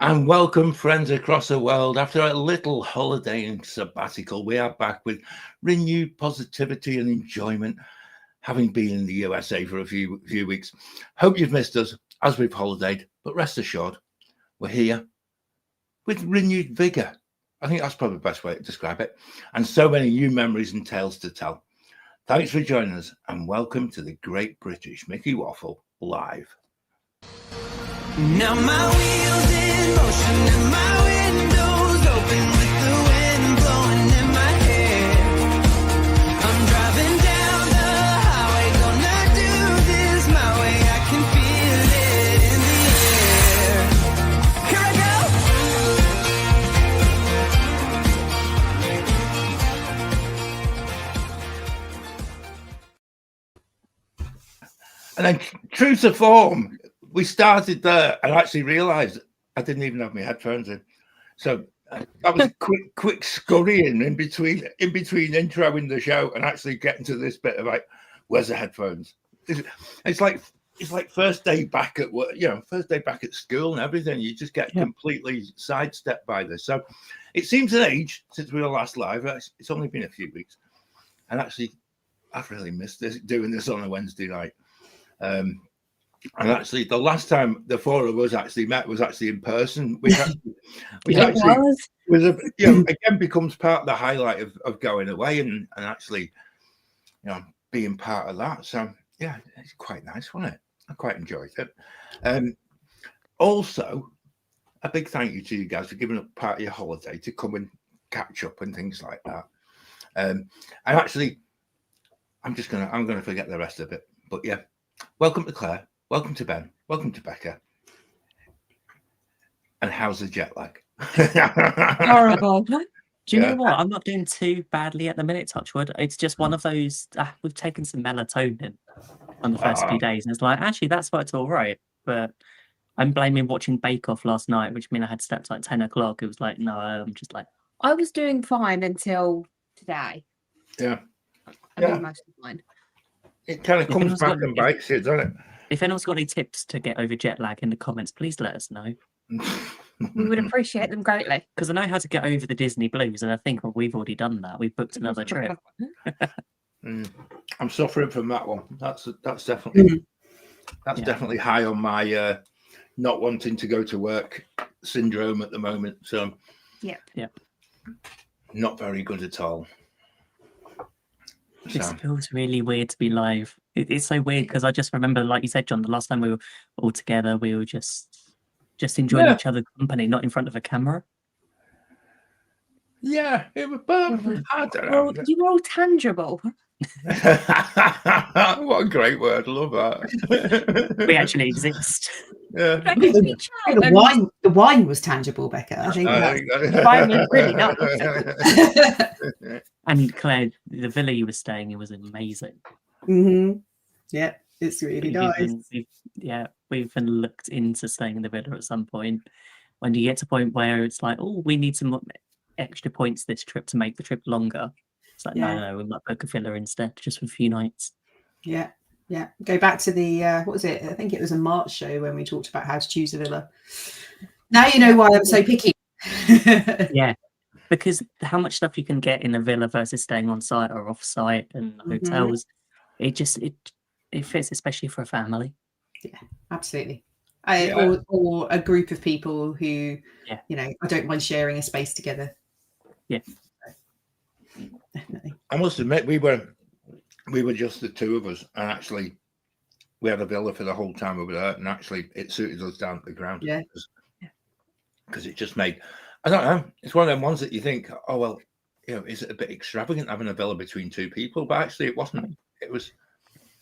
And welcome, friends across the world. After a little holiday and sabbatical, we are back with renewed positivity and enjoyment, having been in the USA for a few weeks. Hope you've missed us as we've holidayed, but rest assured, we're here with renewed vigor. I think that's probably the best way to describe it. And so many new memories and tales to tell. Thanks for joining us, and welcome to the Great British Mickey Waffle Live. Now my wheels in motion and my windows open with the wind blowing in my hair. I'm driving down the highway, gonna do this my way. I can feel it in the air. Here I go. And then, true to form, we started there and actually realised I didn't even have my headphones in. So that was a quick scurrying in between introing the show and actually getting to this bit of like, where's the headphones? It's like first day back at work, first day back at school and everything. You just get completely sidestepped by this. So it seems an age since we were last live. It's only been a few weeks, and actually, I've really missed doing this on a Wednesday night. And actually, the last time the four of us actually met was actually in person, which again becomes part of the highlight of going away and actually, being part of that. So yeah, it's quite nice, wasn't it? I quite enjoyed it. Also, a big thank you to you guys for giving up part of your holiday to come and catch up and things like that. And actually, I'm gonna forget the rest of it. But yeah, welcome to Claire. Welcome to Ben. Welcome to Becca. And how's the jet lag? Horrible. Do you know what? I'm not doing too badly at the minute, Touchwood. It's just one of those, we've taken some melatonin on the first few days. And it's like, actually, that's why it's all right. But I'm blaming watching Bake Off last night, which means I had slept like 10 o'clock. It was like, no, I'm just like. I was doing fine until today. Yeah. I was mostly fine. It kind of comes back and bites you, doesn't it? If anyone's got any tips to get over jet lag in the comments, please let us know. We would appreciate them greatly. Because I know how to get over the Disney blues, and I think we've already done that. We've booked another trip. I'm suffering from that one. That's definitely definitely high on my not wanting to go to work syndrome at the moment. So yep. Not very good at all. This feels really weird to be live. It's so weird because I just remember, like you said, John, the last time we were all together, we were just enjoying each other's company, not in front of a camera. Yeah, it was. I don't know. Well, you were all tangible. What a great word! I love that. We actually exist. Yeah. The wine was tangible, Becca. I think the wine was really nice. And Claire, the villa you were staying in was amazing. Mm-hmm. Yeah, it's really nice. We've even looked into staying in the villa at some point. When you get to a point where it's like, oh, we need some extra points this trip to make the trip longer. It's like, no, we might book a villa instead, just for a few nights. Yeah. Go back to the what was it? I think it was a March show when we talked about how to choose a villa. Now you know why I'm so picky. Yeah, because how much stuff you can get in a villa versus staying on site or off site and hotels, it fits, especially for a family. Yeah, absolutely. Or a group of people who, I don't mind sharing a space together. Yeah, definitely. I must admit, we were just the two of us, and actually, we had a villa for the whole time we were there, and actually, it suited us down to the ground. Yeah, because it just made. I don't know. It's one of them ones that you think, oh well, is it a bit extravagant having a villa between two people? But actually, it wasn't. It was.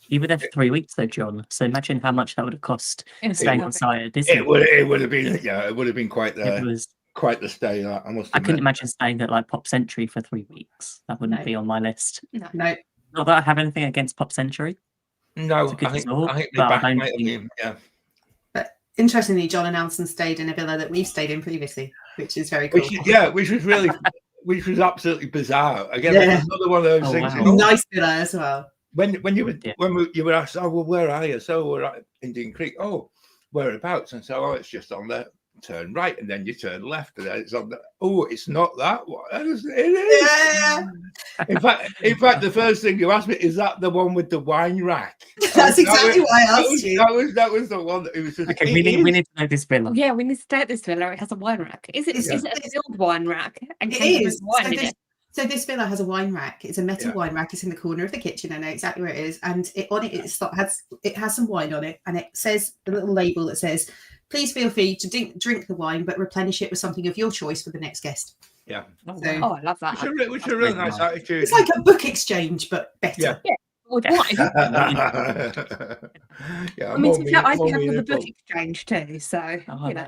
You were there for 3 weeks, though, John. So imagine how much that would have cost staying on site at Disney. It would have been. Yeah, it would have been quite the stay. I couldn't imagine staying at like Pop Century for 3 weeks. That wouldn't be on my list. No. Not that I have anything against Pop Century. No, I think But interestingly, John and Alison stayed in a villa that we've stayed in previously, which is very cool. Which was absolutely bizarre. Again, another one of those things. Wow. Nice villa as well. When you were asked, oh well, where are you? So we're at Indian Creek. Oh, whereabouts? And so it's just on the turn right, and then you turn left, and then it's on the. Oh, it's not that one. It is. Yeah, In fact, the first thing you asked me is that the one with the wine rack. that's exactly why I asked you. That was the one that it was. Just, Okay, we need to know this villa. Yeah, we need to stay at this villa. It has a wine rack. Is it It's- a sealed wine rack? And It can you is. put wine in it? So this villa has a wine rack. It's a metal Yeah. wine rack. It's in the corner of the kitchen. I know exactly where it is. And it has some wine on it, and it says a little label that says, "Please feel free to drink the wine, but replenish it with something of your choice for the next guest." Yeah, Oh, So- wow. Oh, I love that. which is a really nice attitude. It's like a book exchange, but better. Yeah. With wine. yeah, I mean, to be fair, I do have the book exchange too. So, Oh, you know.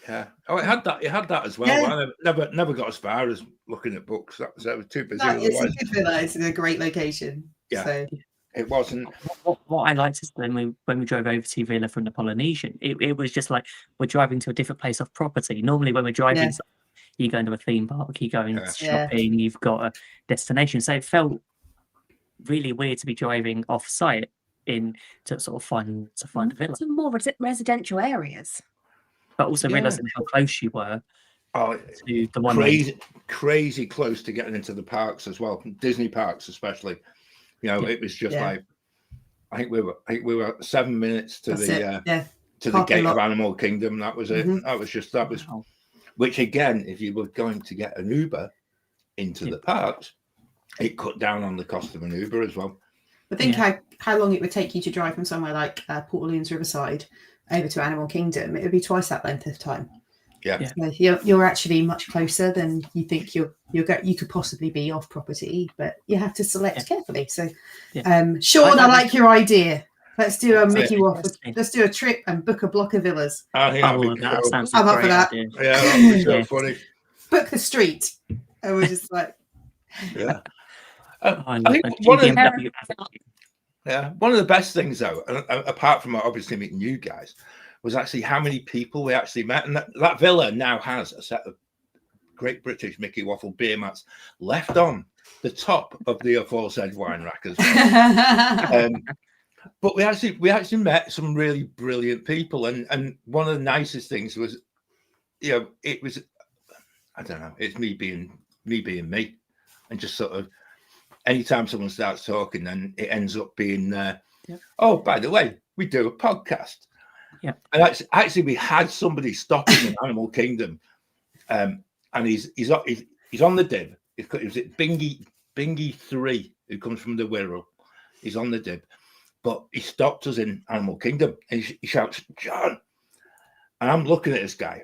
Yeah. Oh, it had that. It had that as well. Yeah. I never got as far as looking at books. That was too busy. No, it's a Otherwise, good villa. It's in a great location. Yeah. So it wasn't. What I liked is when we drove over to Villa from the Polynesian, it was just like we're driving to a different place off property. Normally, when we're driving, Yeah. you go into a theme park, you go into Yeah. shopping, you've got a destination. So it felt really weird to be driving off site in to sort of find a villa, Some more residential areas. but also Yeah. realizing how close you were Oh, to the one. where- crazy close to getting into the parks as well, Disney parks especially. You know, it was just Yeah. like I think we were 7 minutes to that's the it. Yeah. to the Parking gate of lot. Animal Kingdom. That was it. Mhm. That was Wow. which again, if you were going to get an Uber into Yeah. the parks, it cut down on the cost of an Uber as well. But think Yeah. how long it would take you to drive from somewhere like Port Orleans Riverside over to Animal Kingdom. It would be twice that length of time. Yeah. Yeah. So you're actually much closer than you think you could possibly be off property, but you have to select carefully. So, Yeah. Sean, I I like your idea. Let's do a That's Mickey it. Waffle. Let's do a trip and book a block of villas. I think that'd Oh, be that cool. sounds I'm like up a for great that. idea. Yeah, that would be so Yeah. funny. Book the street. And we're just like, Yeah. I I love think that. one of the- GBMW. Yeah, one of the best things though, apart from obviously meeting you guys, was actually how many people we actually met, and that villa now has a set of Great British Mickey Waffle beer mats left on the top of the aforesaid wine rack as well. But we actually met some really brilliant people, and one of the nicest things was, you know, it was, I don't know, it's me being me, and just sort of anytime someone starts talking, then it ends up being, oh, by the way, we do a podcast. Yeah. And actually we had somebody stopping in Animal Kingdom, and he's on the dib. It was Bingy 3 who comes from the Wirral. He's on the dib, but he stopped us in Animal Kingdom and he shouts, "John," and I'm looking at this guy,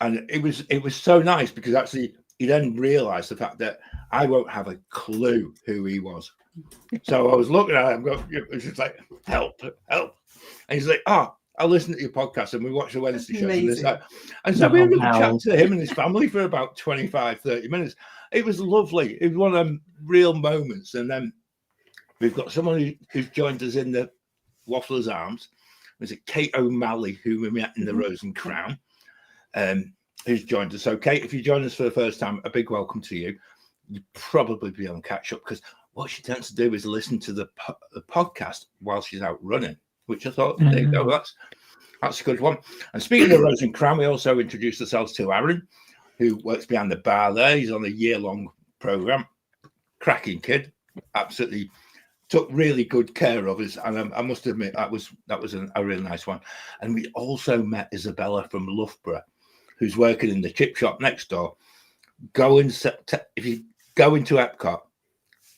and it was so nice because actually he then realised the fact that I won't have a clue who he was. So I was looking at him, going, it was just like, help. And he's like, "Oh, I'll listen to your podcast," and we watch the Wednesday shows. And so we ended up chatting to him and his family for about 25-30 minutes. It was lovely. It was one of them real moments. And then we've got someone who's joined us in the Waffler's Arms. Was it Kate O'Malley, who we met in the Rose and Crown, who's joined us. So Kate, if you join us for the first time, a big welcome to you. You'd probably be on catch up because what she tends to do is listen to the podcast while she's out running, which I thought, there you go, that's a good one. And speaking of Rose and Crown, we also introduced ourselves to Aaron, who works behind the bar there. He's on a year-long program. Cracking kid, absolutely took really good care of us. And I must admit, that was a really nice one. And we also met Isabella from Loughborough, who's working in the chip shop next door. If you go into Epcot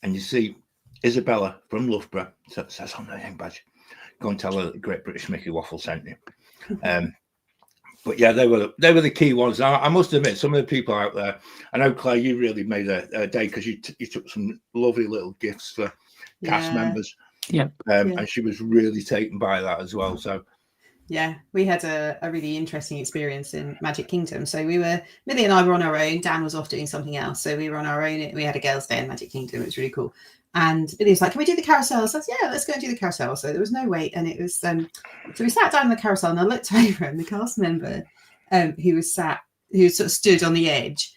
and you see Isabella from Loughborough, so it says on the name badge, go and tell her that the Great British Mickey Waffle sent you. But yeah, they were the key ones. Now, I must admit, some of the people out there, I know, Claire, you really made a day because you took some lovely little gifts for cast members. Yeah. And she was really taken by that as well. So yeah, we had a really interesting experience in Magic Kingdom. So Millie and I were on our own. Dan was off doing something else. So we were on our own. We had a girls' day in Magic Kingdom. It was really cool. And Millie was like, "Can we do the carousel?" So I said, "Yeah, let's go and do the carousel." So there was no wait. And it was, so we sat down in the carousel and I looked over and the cast member who sort of stood on the edge,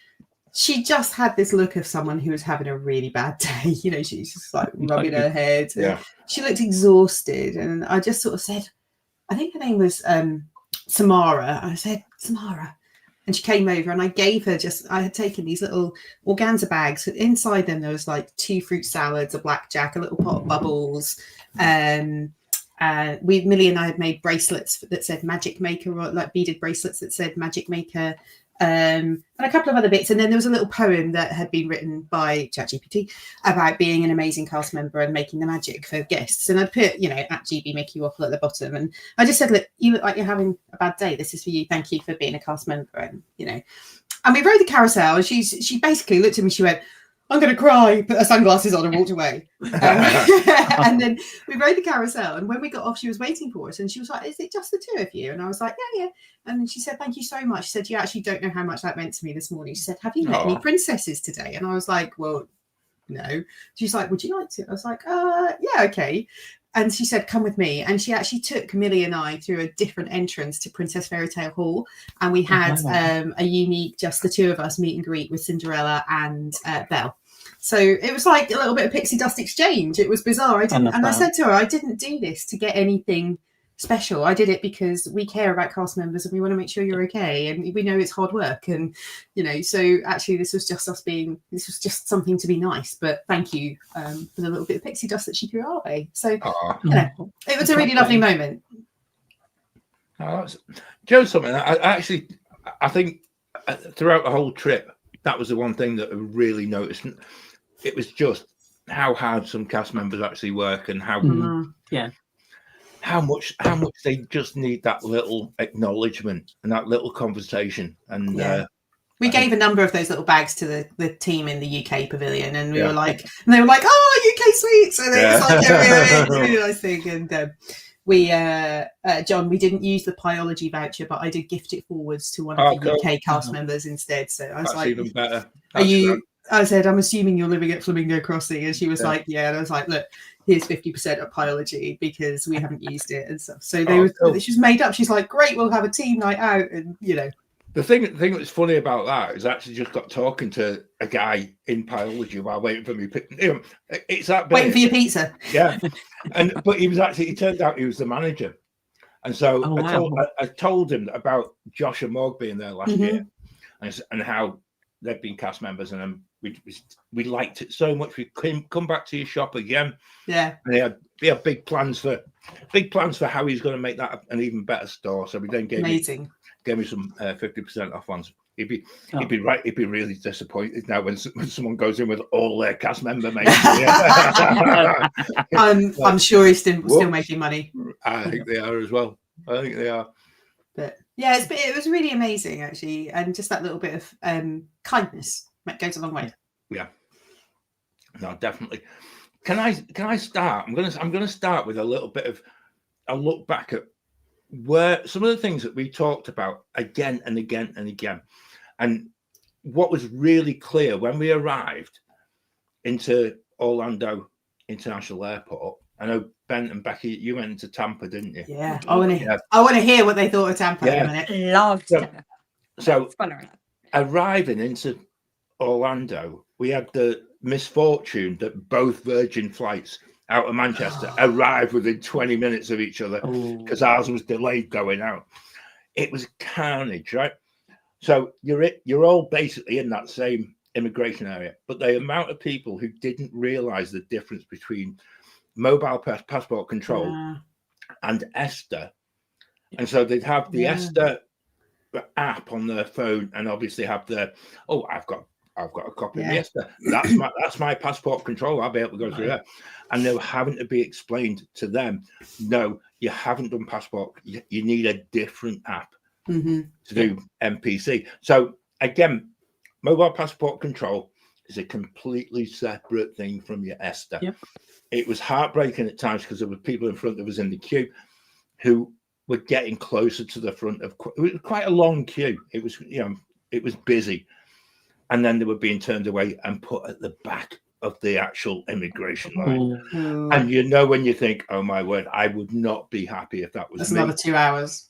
she just had this look of someone who was having a really bad day. You know, she's just like rubbing her head. Yeah. She looked exhausted. And I just sort of said, I think her name was Samara. I said, Samara. And she came over and I gave her I had taken these little organza bags. Inside them, there was like 2 fruit salads, a blackjack, a little pot of bubbles. Millie and I had made bracelets that said Magic Maker, or like beaded bracelets that said Magic Maker, and a couple of other bits. And then there was a little poem that had been written by ChatGPT about being an amazing cast member and making the magic for guests. And I put, at GB Mickey Waffle at the bottom. And I just said, look, you look like you're having a bad day. This is for you. Thank you for being a cast member. And, and we rode the carousel, and she basically looked at me. She went, I'm going to cry, put her sunglasses on and walked away. And then we rode the carousel. And when we got off, she was waiting for us. And she was like, is it just the 2 of you? And I was like, yeah. And then she said, thank you so much. She said, you actually don't know how much that meant to me this morning. She said, have you met any princesses today? And I was like, well, no. She's like, would you like to? I was like, yeah, okay. And she said, come with me. And she actually took Millie and I through a different entrance to Princess Fairytale Hall. And we had a unique, just the 2 of us, meet and greet with Cinderella and Belle. So it was like a little bit of pixie dust exchange. It was bizarre. I said to her, I didn't do this to get anything special. I did it because we care about cast members and we want to make sure you're okay. And we know it's hard work. And, so actually this was just something to be nice. But thank you for the little bit of pixie dust that she threw our way. So, it was a really lovely moment. Joe, something I think throughout the whole trip, that was the one thing that I really noticed. It was just how hard some cast members actually work, and how much they just need that little acknowledgement and that little conversation. And we gave a number of those little bags to the team in the UK pavilion, and we were like, and they were like, oh, UK sweets, and it was like it's a really nice thing. And we John, we didn't use the Pyology voucher, but I did gift it forwards to one of the UK cast members instead. So I was that's like, even better. I said, I'm assuming you're living at Flamingo Crossing. And she was like, yeah. And I was like, look, here's 50% of Pyology because we haven't used it and stuff. So she was made up. She's like, great, we'll have a team night out. And, The thing that's funny about that is I actually just got talking to a guy in Pyology while waiting for me. It's that big. Waiting for your pizza. Yeah. But it turned out he was the manager. And so I told him about Josh and Morg being there last year and how they've been cast members, and we liked it so much. We come back to your shop again. Yeah. And he had big plans for how he's going to make that an even better store. So we then gave me some 50% off ones. He'd be really disappointed now when someone goes in with all their cast member mates. I'm sure he's still making money. I think they are as well. I think they are. But yeah, it was really amazing actually, and just that little bit of kindness that goes a long way. Yeah. No, definitely. Can I start? I'm gonna start with a little bit of a look back at where some of the things that we talked about again and again and again, and what was really clear when we arrived into Orlando International Airport. I know Ben and Becca, you went into Tampa, didn't you? Yeah, I want to hear what they thought of Tampa in a minute. Loved Tampa. So arriving into Orlando, we had the misfortune that both Virgin flights out of Manchester arrived within 20 minutes of each other because ours was delayed going out. It was carnage, right? So you're all basically in that same immigration area, but the amount of people who didn't realize the difference between mobile passport control and ESTA, and so they'd have the ESTA app on their phone, and obviously have I've got a copy of the ESTA. That's my passport control. I'll be able to go through that. And they were having to be explained to them, no, you haven't done passport. You need a different app to do MPC. So again, mobile passport control is a completely separate thing from your ESTA. Yep. It was heartbreaking at times because there were people in front of us in the queue who were getting closer to the front of. It was quite a long queue. It was, it was busy, and then they were being turned away and put at the back of the actual immigration line. And when you think, oh my word, I would not be happy if that was That's another 2 hours.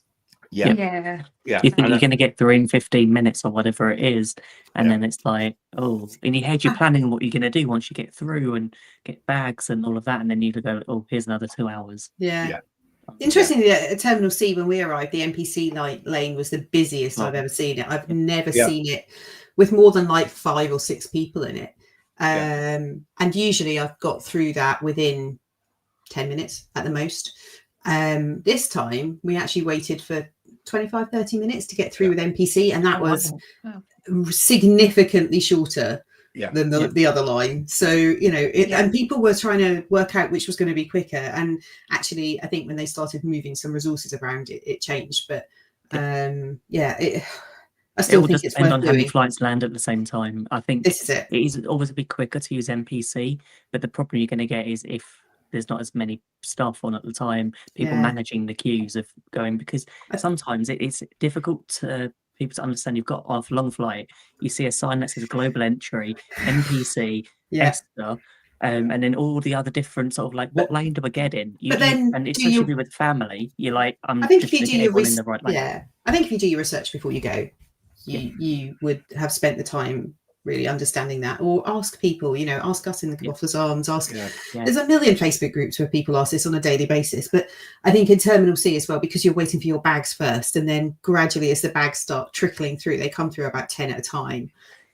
Yeah. You think you're going to get through in 15 minutes or whatever it is, and then it's like, in your head you're planning what you're going to do once you get through and get bags and all of that, and then you go, here's another 2 hours. Yeah. Interestingly, at Terminal C, when we arrived, the NPC lane was the busiest I've ever seen it. I've never seen it with more than like 5 or 6 people in it. And usually I've got through that within 10 minutes at the most. This time we actually waited for 25-30 minutes to get through with NPC, and that was significantly shorter than the other line. So, you know, and people were trying to work out which was going to be quicker. And actually, I think when they started moving some resources around, it changed. But I still think it's worth on doing. how many flights land at the same time. I think This is it. It is always a bit quicker to use NPC, but the problem you're going to get is if there's not as many staff on at the time, people managing the queues of going, because sometimes it's difficult to people to understand. You've got off long flight, you see a sign that says global entry, NPC, Esther, and then all the other different sort of like, what lane do I get in? And especially with family, you're like, I think if you do your I think if you do your research before you go, you would have spent the time really understanding that, or ask people, you know, ask us in the Waffler's Arms, there's a million Facebook groups where people ask this on a daily basis. But I think in Terminal C as well, because you're waiting for your bags first, and then gradually as the bags start trickling through, they come through about 10 at a time,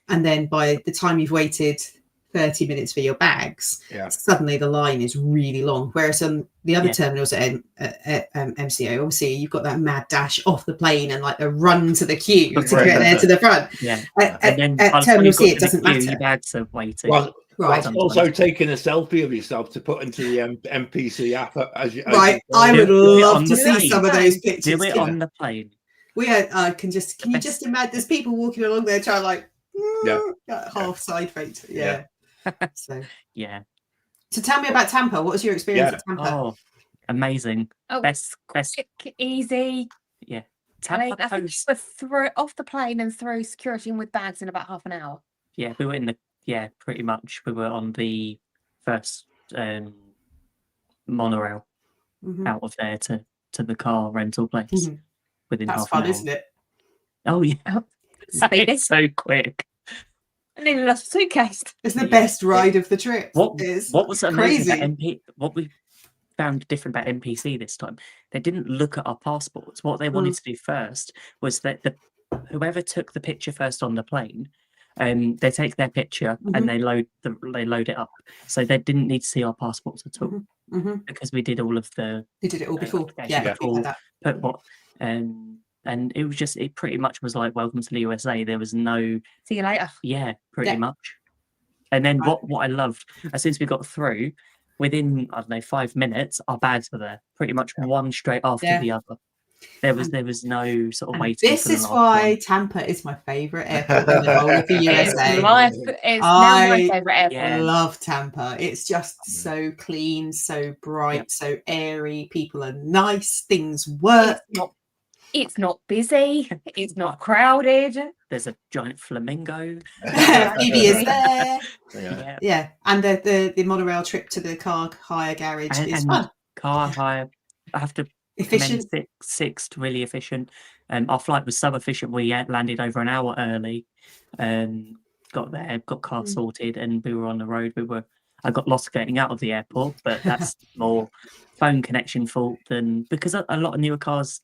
and then by the time you've waited 30 minutes for your bags, suddenly the line is really long. Whereas on the other terminals at MCO, obviously you've got that mad dash off the plane and like a run to the queue to get there to the front. At Terminal C, it doesn't matter. Your bags are waiting. Well, also taking a selfie of yourself to put into the NPC app. I would love to see some of those pictures. Do it on the plane. Can you just imagine there's people walking along there trying like half side fate. So tell me about Tampa. What was your experience at Tampa? Oh, amazing. Best quick, easy. Tampa I think we were off the plane and through security and with bags in about half an hour. We were in the pretty much we were on the first monorail out of there to the car rental place within That's half fun, an hour. isn't it? Oh yeah. It's so quick. I nearly lost a suitcase. It's the best ride of the trip. What was amazing about what we found different about NPC this time, they didn't look at our passports. What they wanted to do first was that whoever took the picture first on the plane, they take their picture and they load it up. So they didn't need to see our passports at all because we did all of the. You did it all before. And it was just, it pretty much was like, welcome to the USA. There was no... See you later. Yeah, pretty much. And then what I loved, as soon as we got through, within, 5 minutes, our bags were there. Pretty much one straight after the other. There was no sort of waiting. This is why Tampa is my favourite airport in the whole of the USA. It's now my favourite airport. I love Tampa. It's just so clean, so bright, so airy. People are nice. Things work. It's not busy. It's not crowded. There's a giant flamingo. Phoebe is there. And the monorail trip to the car hire garage is fun. Car hire, I have to efficient. Sixth, really efficient. Our flight was so efficient. We landed over an hour early. Got there, got car sorted, and we were on the road. I got lost getting out of the airport, but that's more phone connection fault than because a lot of newer cars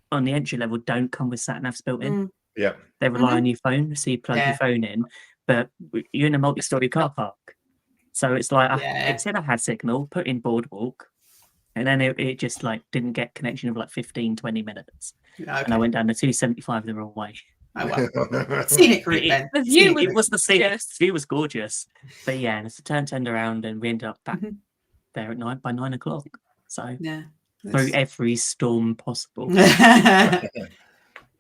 on the entry level don't come with sat navs built in. They rely on your phone, so you plug your phone in, but you're in a multi-story car park, so it's like it said I had signal, put in boardwalk, and then it just like didn't get connection of like 15-20 minutes, and I went down the 275 the wrong way. Scenic route then. The view view was gorgeous, but and it's turned around, and we ended up back there at night by 9 o'clock. So through every storm possible.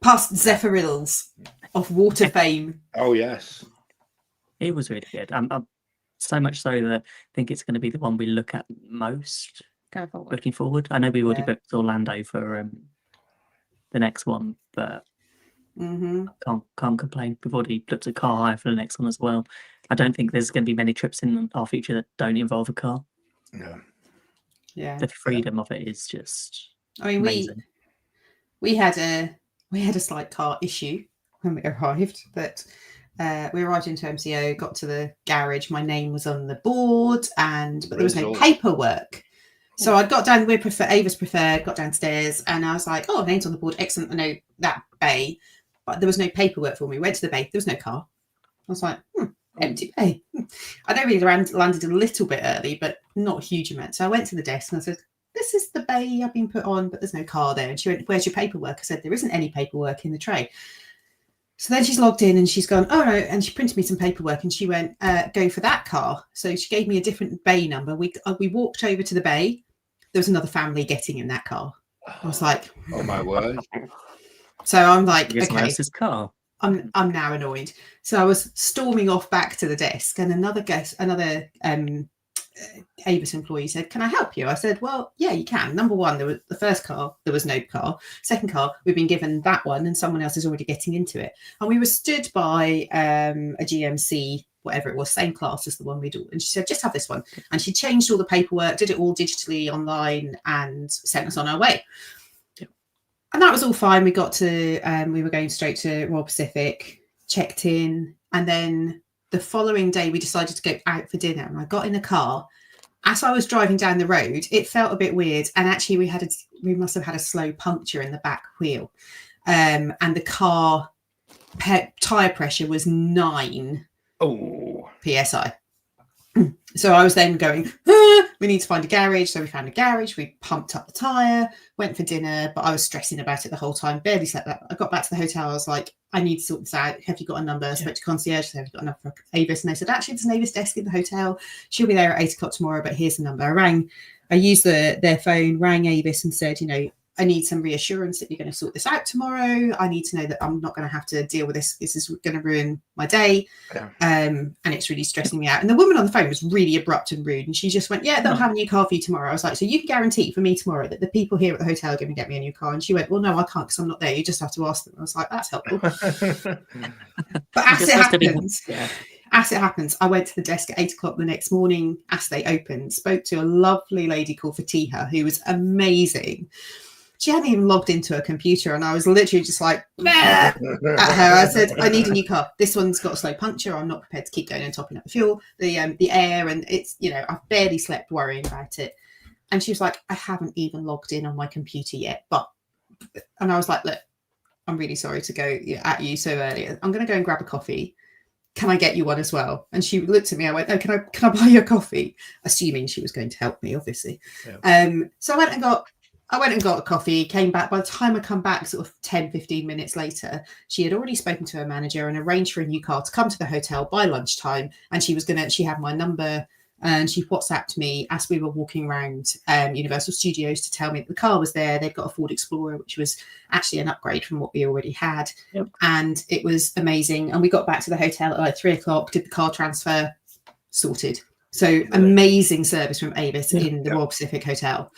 Past Zephyrills of water fame. Oh yes, it was really good. So much so that I think it's going to be the one we look at most looking forward. I know we've already booked Orlando for the next one, but can't complain. We've already looked at car hire for the next one as well. I don't think there's going to be many trips in our future that don't involve a car. No. Yeah, the freedom of it is just. I mean, amazing. we had a slight car issue when we arrived. But we arrived into MCO, got to the garage. My name was on the board, but there was no paperwork So I got down, Ava's preferred, got downstairs, and I was like, oh, name's on the board, excellent. I know that bay, but there was no paperwork for me. Went to the bay, there was no car. I was like, empty bay. I know we landed a little bit early, but not a huge amount. So I went to the desk and I said, this is the bay I've been put on, but there's no car there. And she went, where's your paperwork? I said, there isn't any paperwork in the tray. So then she's logged in and she's gone, oh no, and she printed me some paperwork and she went, go for that car. So she gave me a different bay number. We walked over to the bay. There was another family getting in that car. I was like, oh my word. So I'm like, Here's someone okay, else's car. I'm now annoyed. So I was storming off back to the desk, and another Avis employee said, can I help you? I said, well, yeah, you can. Number one, there was the first car, there was no car. Second car, we've been given that one and someone else is already getting into it. And we were stood by a GMC, whatever it was, same class as the one we do. And she said, just have this one. And she changed all the paperwork, did it all digitally online and sent us on our way. Yep. And that was all fine. We got to, we were going straight to Royal Pacific, checked in, and then the following day we decided to go out for dinner, and I got in a car. As I was driving down the road, it felt a bit weird, and actually we must have had a slow puncture in the back wheel, and the car tire pressure was 9 psi. So I was then going, we need to find a garage. So we found a garage. We pumped up the tire, went for dinner, but I was stressing about it the whole time. Barely slept. I got back to the hotel. I was like, I need to sort this out. Have you got a number? I spoke to concierge. Said, have you got a number for Avis? And they said, actually, there's an Avis desk in the hotel. She'll be there at 8 o'clock tomorrow, but here's the number. I used their phone, rang Avis and said, I need some reassurance that you're going to sort this out tomorrow. I need to know that I'm not going to have to deal with this. This is going to ruin my day. Yeah. And it's really stressing me out. And the woman on the phone was really abrupt and rude. And she just went, yeah, they'll have a new car for you tomorrow. I was like, so you can guarantee for me tomorrow that the people here at the hotel are going to get me a new car? And she went, well, no, I can't because I'm not there. You just have to ask them. I was like, that's helpful. But as it happens, I went to the desk at 8 o'clock the next morning as they opened, spoke to a lovely lady called Fatiha, who was amazing. She hadn't even logged into a computer, and I was literally just like at her. I said, I need a new car. This one's got a slow puncture. I'm not prepared to keep going and topping up the fuel, the air, and it's, I've barely slept worrying about it. And she was like, I haven't even logged in on my computer yet. And I was like, look, I'm really sorry to go at you so early. I'm going to go and grab a coffee. Can I get you one as well? And she looked at me. I went, no, can I buy you a coffee? Assuming she was going to help me, obviously. Yeah. So I went and got a coffee, came back. By the time I come back, sort of 10, 15 minutes later, she had already spoken to her manager and arranged for a new car to come to the hotel by lunchtime. And she had my number, and she WhatsApped me as we were walking around Universal Studios to tell me that the car was there. They'd got a Ford Explorer, which was actually an upgrade from what we already had. Yep. And it was amazing. And we got back to the hotel at like 3 o'clock, did the car transfer, sorted. So amazing service from Avis in the Royal Pacific Hotel.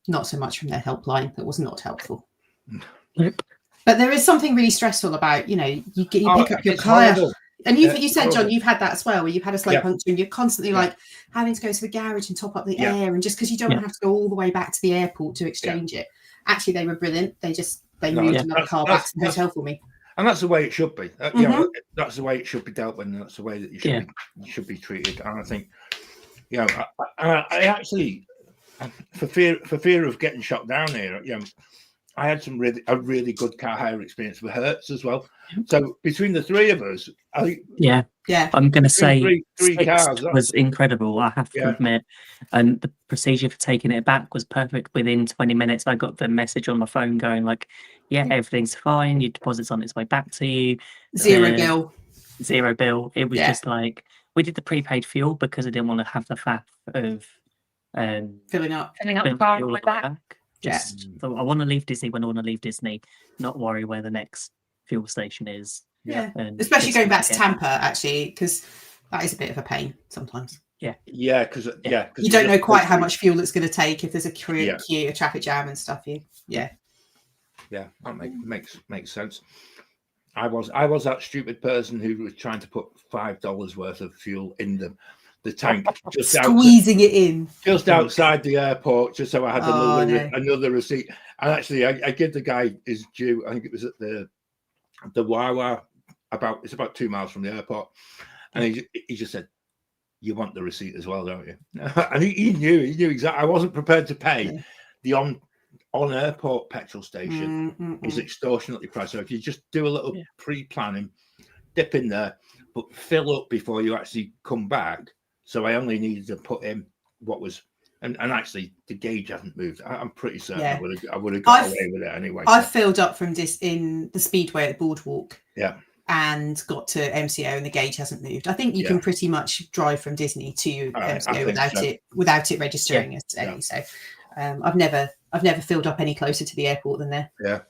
Not so much from their helpline. That was not helpful. Nope. But there is something really stressful about, you pick up your car. Horrible. And you said, John, you've had that as well, where you've had a slow puncture and you're constantly like having to go to the garage and top up the air. And just because you don't have to go all the way back to the airport to exchange it. Actually, they were brilliant. They moved another car back to the hotel for me. And that's the way it should be. That's the way it should be dealt with. And that's the way that you should be treated. And I think, I actually... For fear of getting shot down here, I had a really good car hire experience with Hertz as well. So between the three of us, I think I'm going to say three cars was incredible. I have to admit, and the procedure for taking it back was perfect. Within 20 minutes, I got the message on my phone going like, everything's fine. Your deposit's on its way back to you. Zero bill. It was just like we did the prepaid fuel because I didn't want to have the faff of. Filling up the car on the way back. So I want to leave Disney when I want to leave Disney, not worry where the next fuel station is. Especially going back to Tampa, actually, because that is a bit of a pain sometimes. Because you don't know quite how much fuel it's going to take if there's a queue, a traffic jam and stuff. That makes sense. I was that stupid person who was trying to put $5 worth of fuel in the tank, just squeezing it in just outside the airport, just so I had another receipt. And actually, I give the guy his due. I think it was at the Wawa, it's about 2 miles from the airport, and he just said, you want the receipt as well, don't you? And he knew exactly. I wasn't prepared to pay the on airport petrol station is extortionately priced. So if you just do a little pre-planning, dip in there, but fill up before you actually come back. So I only needed to put in what was, and actually the gauge hasn't moved. I'm pretty certain I would have got away with it anyway. I filled up from this in the Speedway at Boardwalk. Yeah. And got to MCO and the gauge hasn't moved. I think you can pretty much drive from Disney to MCO without it registering as any. So I've never filled up any closer to the airport than there. Yeah.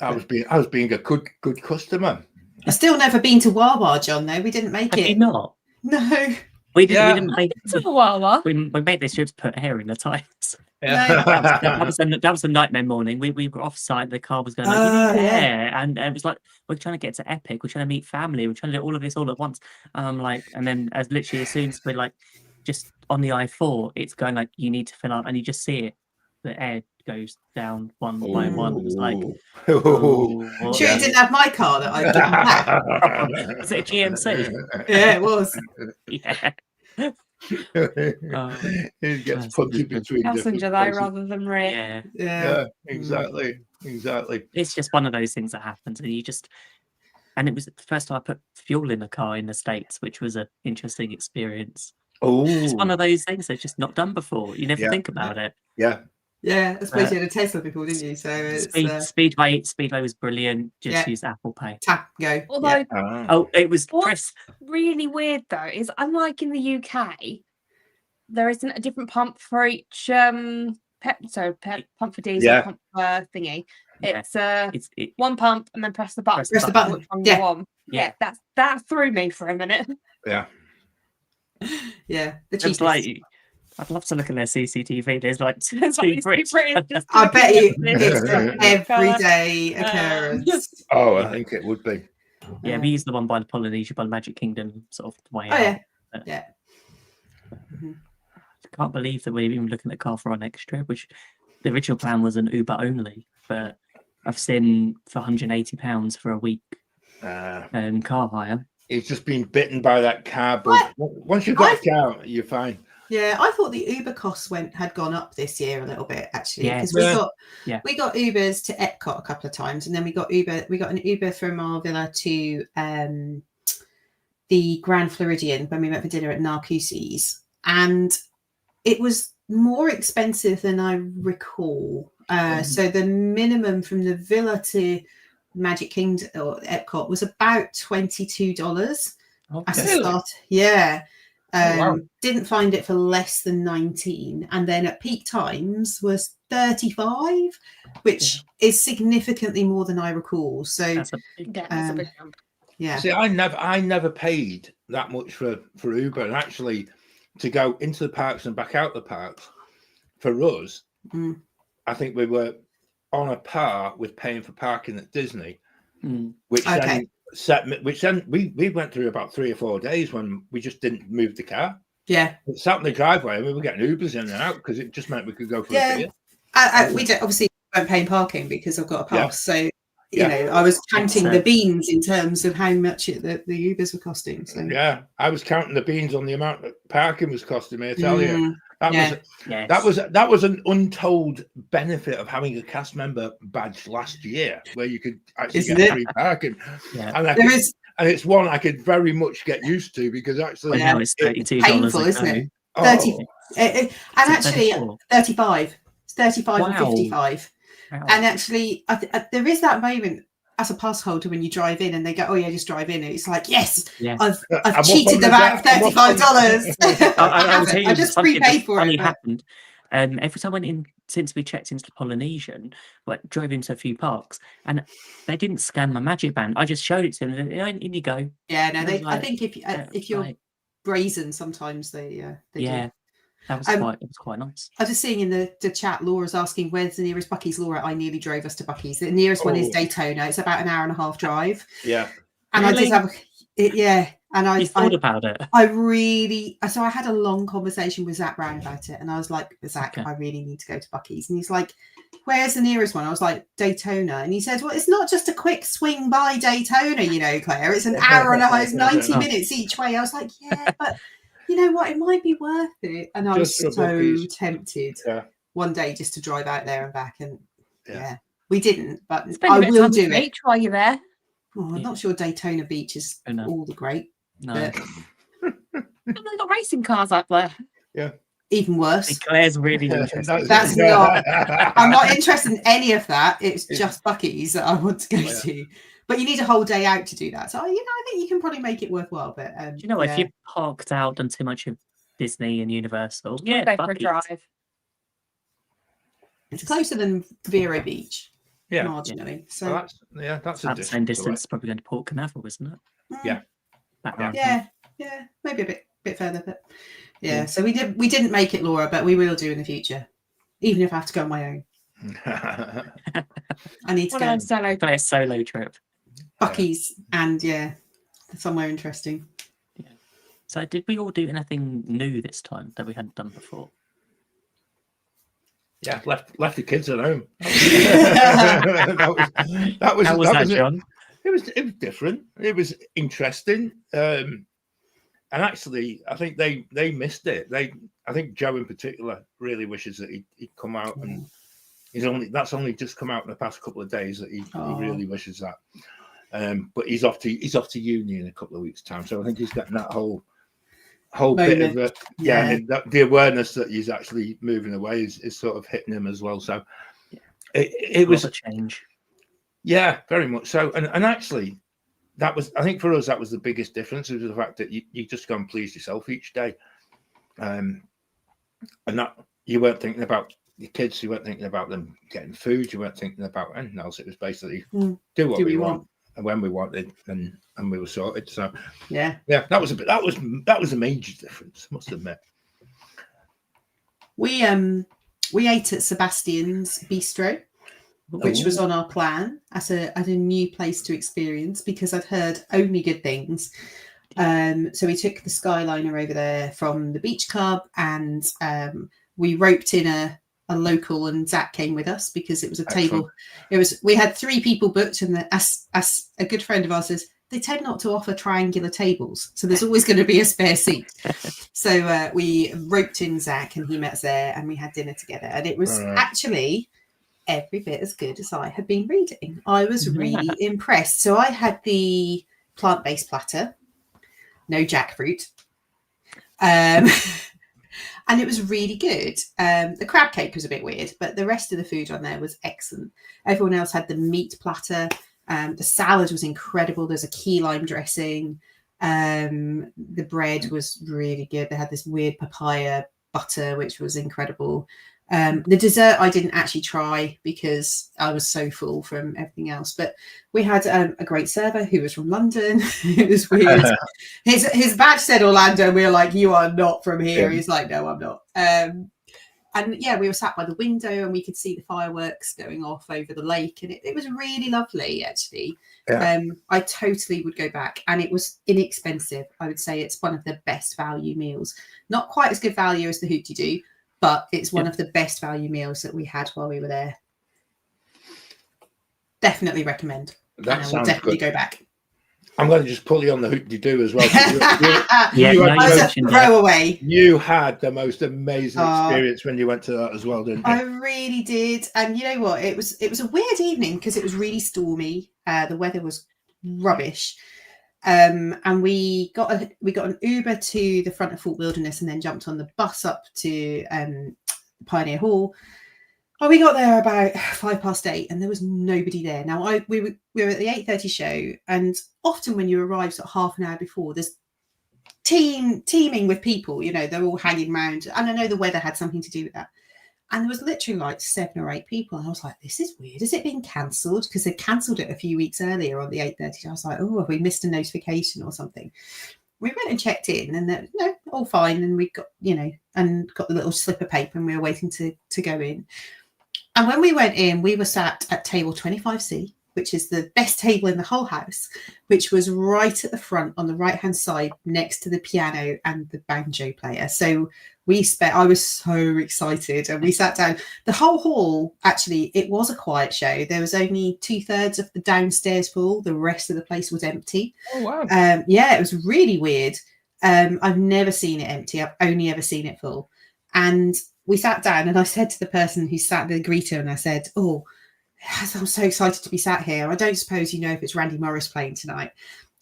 I was being a good customer. I've still never been to Wawa, John, though. We didn't make Have it. you not? No. We didn't make it To Wawa. we made this trip to put hair in the tires. Yeah. That was a nightmare morning. We were off site. The car was going like, you need hair, and it was like, we're trying to get to Epic. We're trying to meet family. We're trying to do all of this all at once. And then as soon as we're like just on the I4, it's going like, you need to fill up, and you just see it. The air goes down one by one. It was like, Sure, you didn't have my car that I'd given back. was it a GMC? Yeah, it was. Yeah. It gets put in between Passenger though, rather than rear. Yeah, exactly. It's just one of those things that happens, and it was the first time I put fuel in a car in the States, which was an interesting experience. Oh, It's one of those things that's just not done before. You never think about it. Yeah. Yeah, I suppose you had a Tesla before, didn't you? So it's Speedway was brilliant. Just use Apple Pay. tap, go. Although It was what's really weird though is unlike in the UK, there isn't a different pump for each pump for diesel, pump for thingy. It's one pump and then press the button. Press the button. Which one you want. Yeah, that threw me for a minute. Yeah. Yeah, the It's cheapest. like, I'd love to look at their CCTV. There's like two bricks. I bet you it's an everyday occurrence. Oh, I think it would be. Yeah, we used the one by the Polynesia, by the Magic Kingdom, sort of way Oh, out. yeah. I can't believe that we're even looking at car for our next trip, which the original plan was an Uber only, but I've seen for £180 for a week car hire. It's just been bitten by that car bug. Once you've got a car, you're fine. Yeah, I thought the Uber costs had gone up this year a little bit actually, Yeah. because we got Ubers to Epcot a couple of times, and then we got an Uber from our villa to the Grand Floridian when we went for dinner at Narcoossee's, and it was more expensive than I recall. So the minimum from the villa to Magic Kingdom or Epcot was about $22 as a start. Yeah. Didn't find it for less than 19, and then at peak times was 35, which is significantly more than I recall. So That's a big jump. yeah. See, I never paid that much for Uber, and actually to go into the parks and back out the parks for us, I think we were on a par with paying for parking at Disney, which then we went through about 3 or 4 days when we just didn't move the car. Yeah, it sat in the driveway and we were getting Ubers in and out because it just meant we could go for a beer. We obviously weren't paying parking because I've got a pass, so you know I was counting the beans in terms of how much the Ubers were costing. So yeah, I was counting the beans on the amount that parking was costing me. I tell you. That was an untold benefit of having a cast member badge last year, where you could actually get free parking. And it's one I could very much get used to because actually now it's $32. Painful, isn't it? 30, and actually 35. It's 35 and 55. Wow. And actually, there is that moment as a pass holder when you drive in and they go, "Oh yeah, just drive in." And it's like, yes, I've cheated them out of $35. I just prepaid for it. Happened. Every time I went in, since we checked into the Polynesian, drove into a few parks, and they didn't scan my magic band. I just showed it to them, and in you go. Yeah, no, I think if you're brazen, sometimes they do. That was quite nice. I was just seeing in the chat, Laura's asking where's the nearest Buc-ee's. Laura, I nearly drove us to Buc-ee's. The nearest one is Daytona. It's about an hour and a half drive. Yeah. And really? I just have and I thought about it. So I had a long conversation with Zach Brown about it, and I was like, Zach, I really need to go to Buc-ee's. And he's like, where's the nearest one? I was like, Daytona. And he said, well, it's not just a quick swing by Daytona, you know, Claire. It's an hour and a half, 90 minutes each way. I was like, yeah, but you know what? It might be worth it. And I was so tempted one day just to drive out there and back. And we didn't, but I will do it. While you're there. Oh, I'm not sure Daytona Beach is all the great. No. But they've got racing cars up there. Yeah. Even worse. Claire's really interested. That's not. I'm not interested in any of that. It's just Buc-ee's that I want to go to. But you need a whole day out to do that. So, you know, I think you can probably make it worthwhile. But do you know if you've parked out done too much of Disney and Universal, go for a drive. It's closer than Vero Beach. Marginally. So that's about the same distance. Probably going to Port Canaveral, isn't it? Yeah. Yeah, maybe a bit further, but so we didn't make it, Laura, but we will do in the future, even if I have to go on my own. I need to go a solo trip, Buc-ee's, and somewhere interesting. So did we all do anything new this time that we hadn't done before? Yeah, left the kids at home. that was John? It was different. It was interesting. And actually, I think they missed it. I think Joe in particular really wishes that he'd come out, and that's only just come out in the past couple of days that he really wishes that. But he's off to uni in a couple of weeks' time, so I think he's getting that whole bit of the awareness that he's actually moving away is sort of hitting him as well. So it was a change. Yeah, very much so. And actually, that was, I think for us, that was the biggest difference, was the fact that you just go and please yourself each day. And that you weren't thinking about your kids, you weren't thinking about them getting food, you weren't thinking about anything else. It was basically do what we want and when we wanted, and we were sorted. So that was a major difference, I must admit. We ate at Sebastian's Bistro, which was on our plan as a new place to experience, because I'd heard only good things. So we took the Skyliner over there from the beach club, and we roped in a local, and Zach came with us because it was a table. We had 3 people booked, and as a good friend of ours says, they tend not to offer triangular tables, so there's always going to be a spare seat. So we roped in Zach, and he met us there, and we had dinner together, and it was actually every bit as good as I had been reading. I was really impressed. So I had the plant-based platter, no jackfruit, and it was really good. The crab cake was a bit weird, but the rest of the food on there was excellent. Everyone else had the meat platter. The salad was incredible. There's a key lime dressing. The bread was really good. They had this weird papaya butter, which was incredible. The dessert I didn't actually try because I was so full from everything else, but we had a great server who was from London. It was weird. His badge said Orlando, and we were like, you are not from here. He's like, no, I'm not. And we were sat by the window, and we could see the fireworks going off over the lake, and it was really lovely, actually. I totally would go back, and it was inexpensive. I would say it's one of the best value meals. Not quite as good value as the Hooty Doo, but it's one of the best value meals that we had while we were there. Definitely recommend. That and I sounds will definitely good. Go back. I'm going to just pull you on the Hooty Doo as well. Throwaway. You had the most amazing experience when you went to that as well, didn't you? I really did. And you know what? It was a weird evening because it was really stormy. The weather was rubbish. And we got an Uber to the front of Fort Wilderness, and then jumped on the bus up to Pioneer Hall. Oh, we got there about 8:05, and there was nobody there. Now we were at the 8:30 show, and often when you arrive sort of half an hour before, there's teeming with people. You know, they're all hanging around, and I know the weather had something to do with that. And there was literally like 7 or 8 people. And I was like, this is weird. Has it been cancelled? Because they cancelled it a few weeks earlier on the 8:30. I was like, oh, have we missed a notification or something? We went and checked in, and no, all fine. And we got, and got the little slip of paper, and we were waiting to go in. And when we went in, we were sat at table 25C, which is the best table in the whole house, which was right at the front on the right-hand side next to the piano and the banjo player. So I was so excited, and we sat down. The whole hall, actually, it was a quiet show. There was only 2/3 of the downstairs full. The rest of the place was empty. Oh wow. Yeah, it was really weird. I've never seen it empty. I've only ever seen it full. And we sat down, and I said to the person who sat the greeter, and I said, "Oh, I'm so excited to be sat here. I don't suppose you know if it's Randy Morris playing tonight."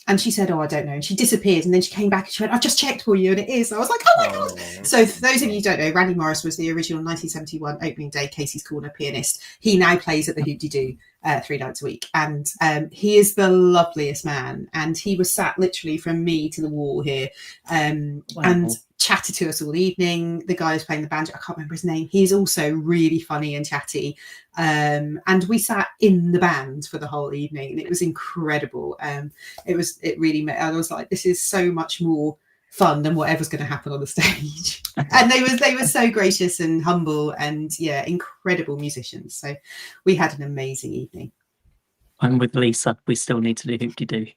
And she said, "Oh, I don't know." And she disappeared. And then she came back and she went, "I've just checked for you." And it is. And I was like, "Oh my God." So for those of you who don't know, Randy Morris was the original 1971 opening day Casey's Corner pianist. He now plays at the Hoop-de-Doo 3 nights a week. And he is the loveliest man. And he was sat literally from me to the wall here and chatted to us all evening. The guy who's playing the banjo, I can't remember his name. He's also really funny and chatty. And we sat in the band for the whole evening, and it was incredible. I was like, this is so much more fun than whatever's going to happen on the stage. And they were so gracious and humble, and incredible musicians. So we had an amazing evening. I'm with Lisa. We still need to do Hoop-de-Doo.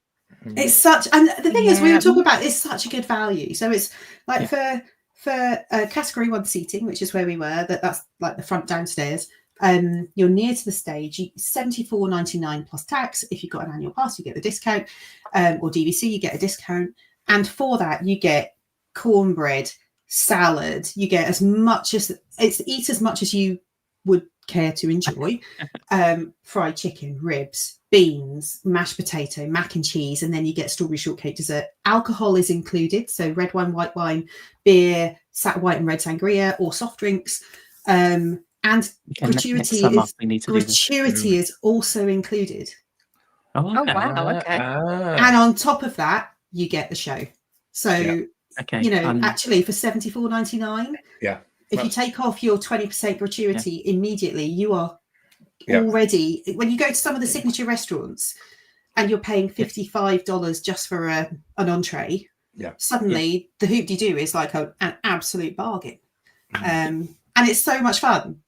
It's such, and the thing is, we were talking about, it's such a good value. So it's like for category 1 seating, which is where we were, that's like the front downstairs. You're near to the stage. $74.99 plus tax. If you've got an annual pass, you get the discount, or DVC, you get a discount. And for that, you get cornbread, salad. You get eat as much as you would care to enjoy. Fried chicken, ribs, beans, mashed potato, mac and cheese, and then you get strawberry shortcake dessert. Alcohol is included, so red wine, white wine, beer, white and red sangria, or soft drinks. And gratuity is also included. Oh, okay. Wow, okay. And on top of that, you get the show. So actually for $74.99, if you take off your 20% gratuity immediately, you are already, when you go to some of the signature restaurants and you're paying $55 just for an entree, suddenly the Hoop-de-Doo is like an absolute bargain. And it's so much fun.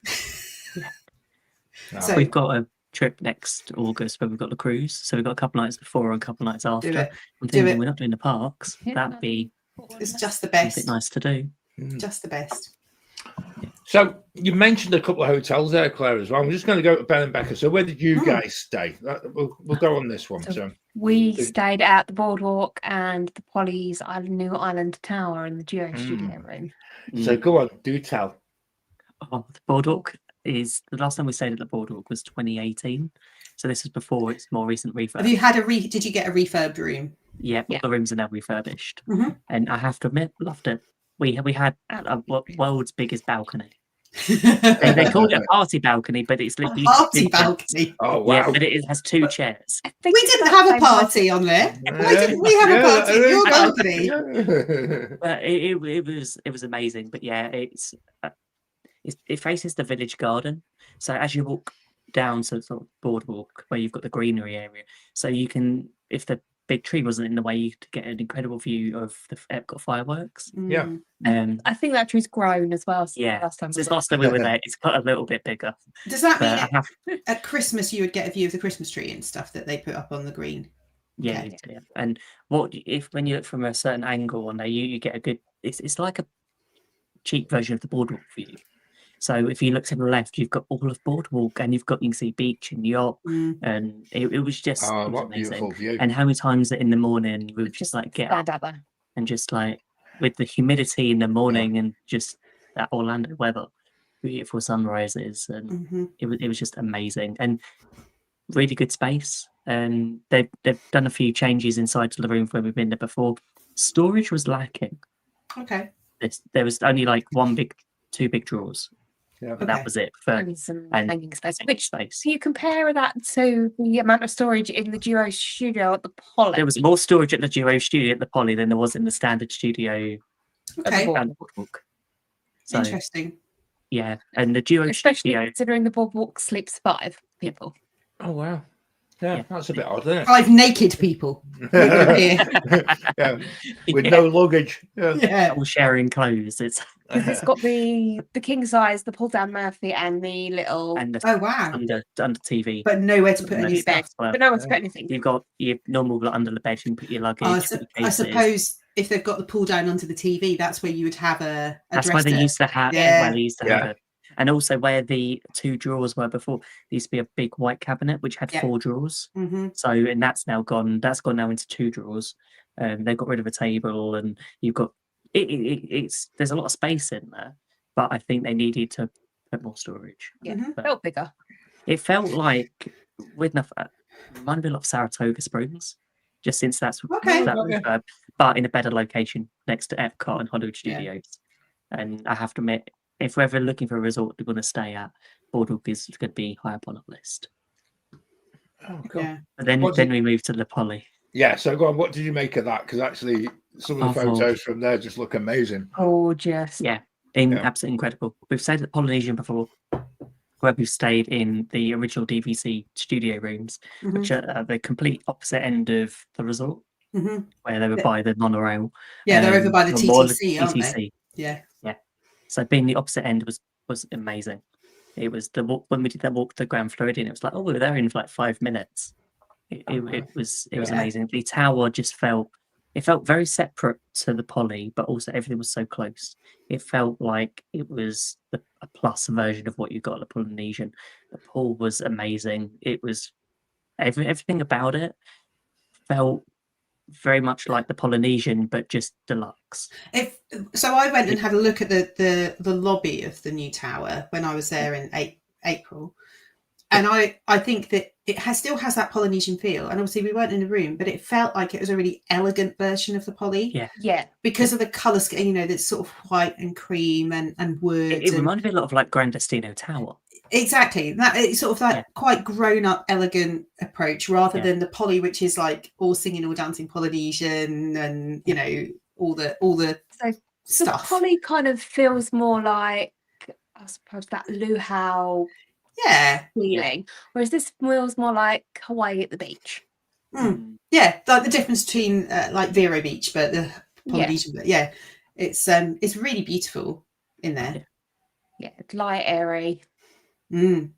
So we've got a trip next August where we've got the cruise. So we've got a couple nights before and a couple nights after. I'm thinking we're not doing the parks. That'd be... It's just the best. A bit nice to do. Just the best. So you mentioned a couple of hotels there, Claire, as well. I'm just going to go to Ben and Becca. So where did you guys stay? We'll go on this one. So we stayed at the Boardwalk and the Polly's New Island Tower in the Duo studio room. So go on, do tell. Oh, the Boardwalk is, the last time we stayed at the Boardwalk was 2018. So this is before its more recent refurb. Have you had did you get a refurbed room? Yeah, the rooms are now refurbished. And I have to admit, loved it. We had a world's biggest balcony. They called it a party balcony, but it's literally a party balcony. Oh wow! Yeah, but it has 2 chairs. We didn't have a party on there. Why didn't we have a party at your balcony? But it was amazing. But yeah, it faces the village garden. So as you walk down to sort of Boardwalk, where you've got the greenery area, so you can, if the big tree wasn't in the way, you could get an incredible view of the Epcot fireworks. I think that tree's grown as well. Last time we were there, it's got a little bit bigger. Does that mean at Christmas you would get a view of the Christmas tree and stuff that they put up on the green? Yeah. And when you look from a certain angle on there, you get a good. It's like a cheap version of the Boardwalk view. So if you look to the left, you've got all of Boardwalk, and you can see beach and yacht, and it was just what amazing. Beautiful view. And how many times in the morning we would just like get up and just like with the humidity in the morning and just that Orlando weather, beautiful sunrises, and it was just amazing and really good space. And they've done a few changes inside to the room where we've been there before. Storage was lacking. Okay. There was only like 2 big drawers. But that was it for some hanging space. So you compare that to the amount of storage in the Duo studio at the Poly. There was more storage at the Duo studio at the Poly than there was in the standard studio. Okay. Around the Boardwalk. So, interesting. Yeah, and the Duo especially studio, considering the Boardwalk sleeps 5 people. Oh wow. Yeah, that's a bit odd, isn't it? 5 naked people. With no luggage. All sharing clothes. It's got the king size, the pull down Murphy, and the little under TV, but nowhere to put any stuff. But nowhere to put anything. You've got your normal under the bed. You can put your luggage. I suppose if they've got the pull down onto the TV, that's where you would have a That's where they dresser. used to have. Yeah. Where they used to have it. And also where the 2 drawers were before, there used to be a big white cabinet which had 4 drawers. Mhm. So, and that's now gone. That's gone now into 2 drawers. They've got rid of a table, and you've got it's there's a lot of space in there, but I think they needed to put more storage. Yeah, Mhm. felt bigger. It felt like with enough. Reminded me a lot of Saratoga Springs, just since that's Okay. that refurb, but in a better location next to Epcot and Hollywood Studios. And I have to admit, if we're ever looking for a resort we're going to stay at, Boardwalk is going to be high up on our list. Oh, cool. Yeah. But then we move to the Poly. Yeah, so go on. What did you make of that? Because actually, some of the photos from there just look amazing. Gorgeous. Yeah, absolutely incredible. We've stayed at Polynesian before, where we've stayed in the original DVC studio rooms, which are the complete opposite end of the resort, where they were by the monorail. Yeah, they're over by the TTC, aren't TTC. they? Yeah. So being the opposite end was amazing. It was the walk when we did that walk to Grand Floridian. It was like, oh, we were there in like 5 minutes. It was amazing. The tower just felt very separate to the Poly, but also everything was so close. It felt like it was a plus version of what you got at the Polynesian. The pool was amazing. It was everything about it felt very much like the Polynesian, but just deluxe. So I went and had a look at the lobby of the new tower when I was there in April, and I think that it still has that Polynesian feel. And obviously we weren't in the room, but it felt like it was a really elegant version of the Poly. Yeah. Because of the colour scheme, that's sort of white and cream and wood. It reminded me a lot of like Grand Destino Tower. Exactly. That it's sort of that quite grown up, elegant approach rather than the Poly, which is like all singing, all dancing Polynesian, and all the stuff. The Poly kind of feels more like, I suppose, that luau feeling, whereas this feels more like Hawaii at the beach. Yeah, like the difference between like Vero Beach, but the Polynesian. But it's really beautiful in there. Yeah, it's light, airy. Mm.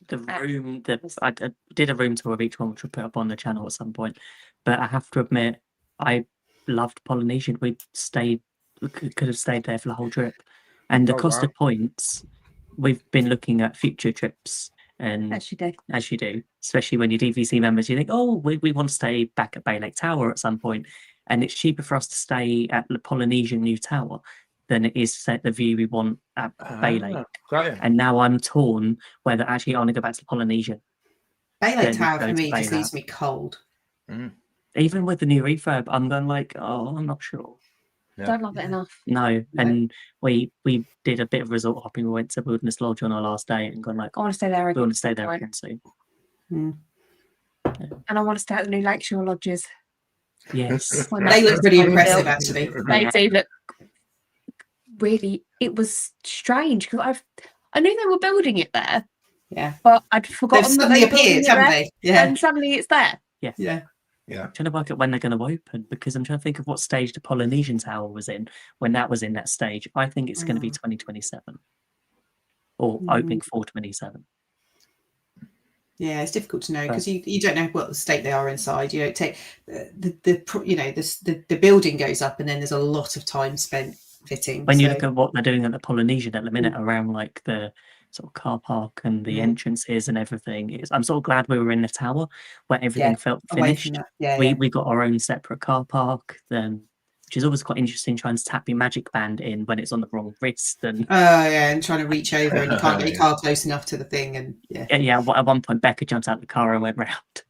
The room, I did a room tour of each one, which we'll put up on the channel at some point. But I have to admit, I loved Polynesian. We could have stayed there for the whole trip. And the cost of points, we've been looking at future trips. And as you do, especially when you're DVC members, you think, oh, we want to stay back at Bay Lake Tower at some point. And it's cheaper for us to stay at the Polynesian new tower than it is set the view we want at Bay Lake. And now I'm torn whether actually I want to go back to the Polynesian. Bay Lake Tower for me just leaves me cold. Even with the new refurb, I'm going like, oh, I'm not sure. Don't love it enough. No. And we did a bit of resort hopping. We went to Wilderness Lodge on our last day and gone like, I want to stay there again. We want to stay there again soon. And I want to stay at the new Lakeshore Lodges. Yes. They look pretty impressive, actually. They do look really. It was strange because I knew they were building it there. Yeah. But I'd forgotten. They've suddenly appeared, haven't they? Yeah. And suddenly it's there. Yeah. I'm trying to work out when they're going to open, because I'm trying to think of what stage the Polynesian Tower was in when that was in that stage. I think it's going to be 2027 or opening for 27. Yeah, it's difficult to know because you don't know what state they are inside. You don't take the building goes up and then there's a lot of time spent fitting. When you look at what they're doing at the Polynesian at the minute around like the sort of car park and the entrances and everything, I'm sort of glad we were in the tower where everything felt finished. We got our own separate car park, which is always quite interesting, trying to tap your magic band in when it's on the wrong wrist and and trying to reach over and you can't get your car close enough to the thing and at one point Becca jumped out of the car and went round.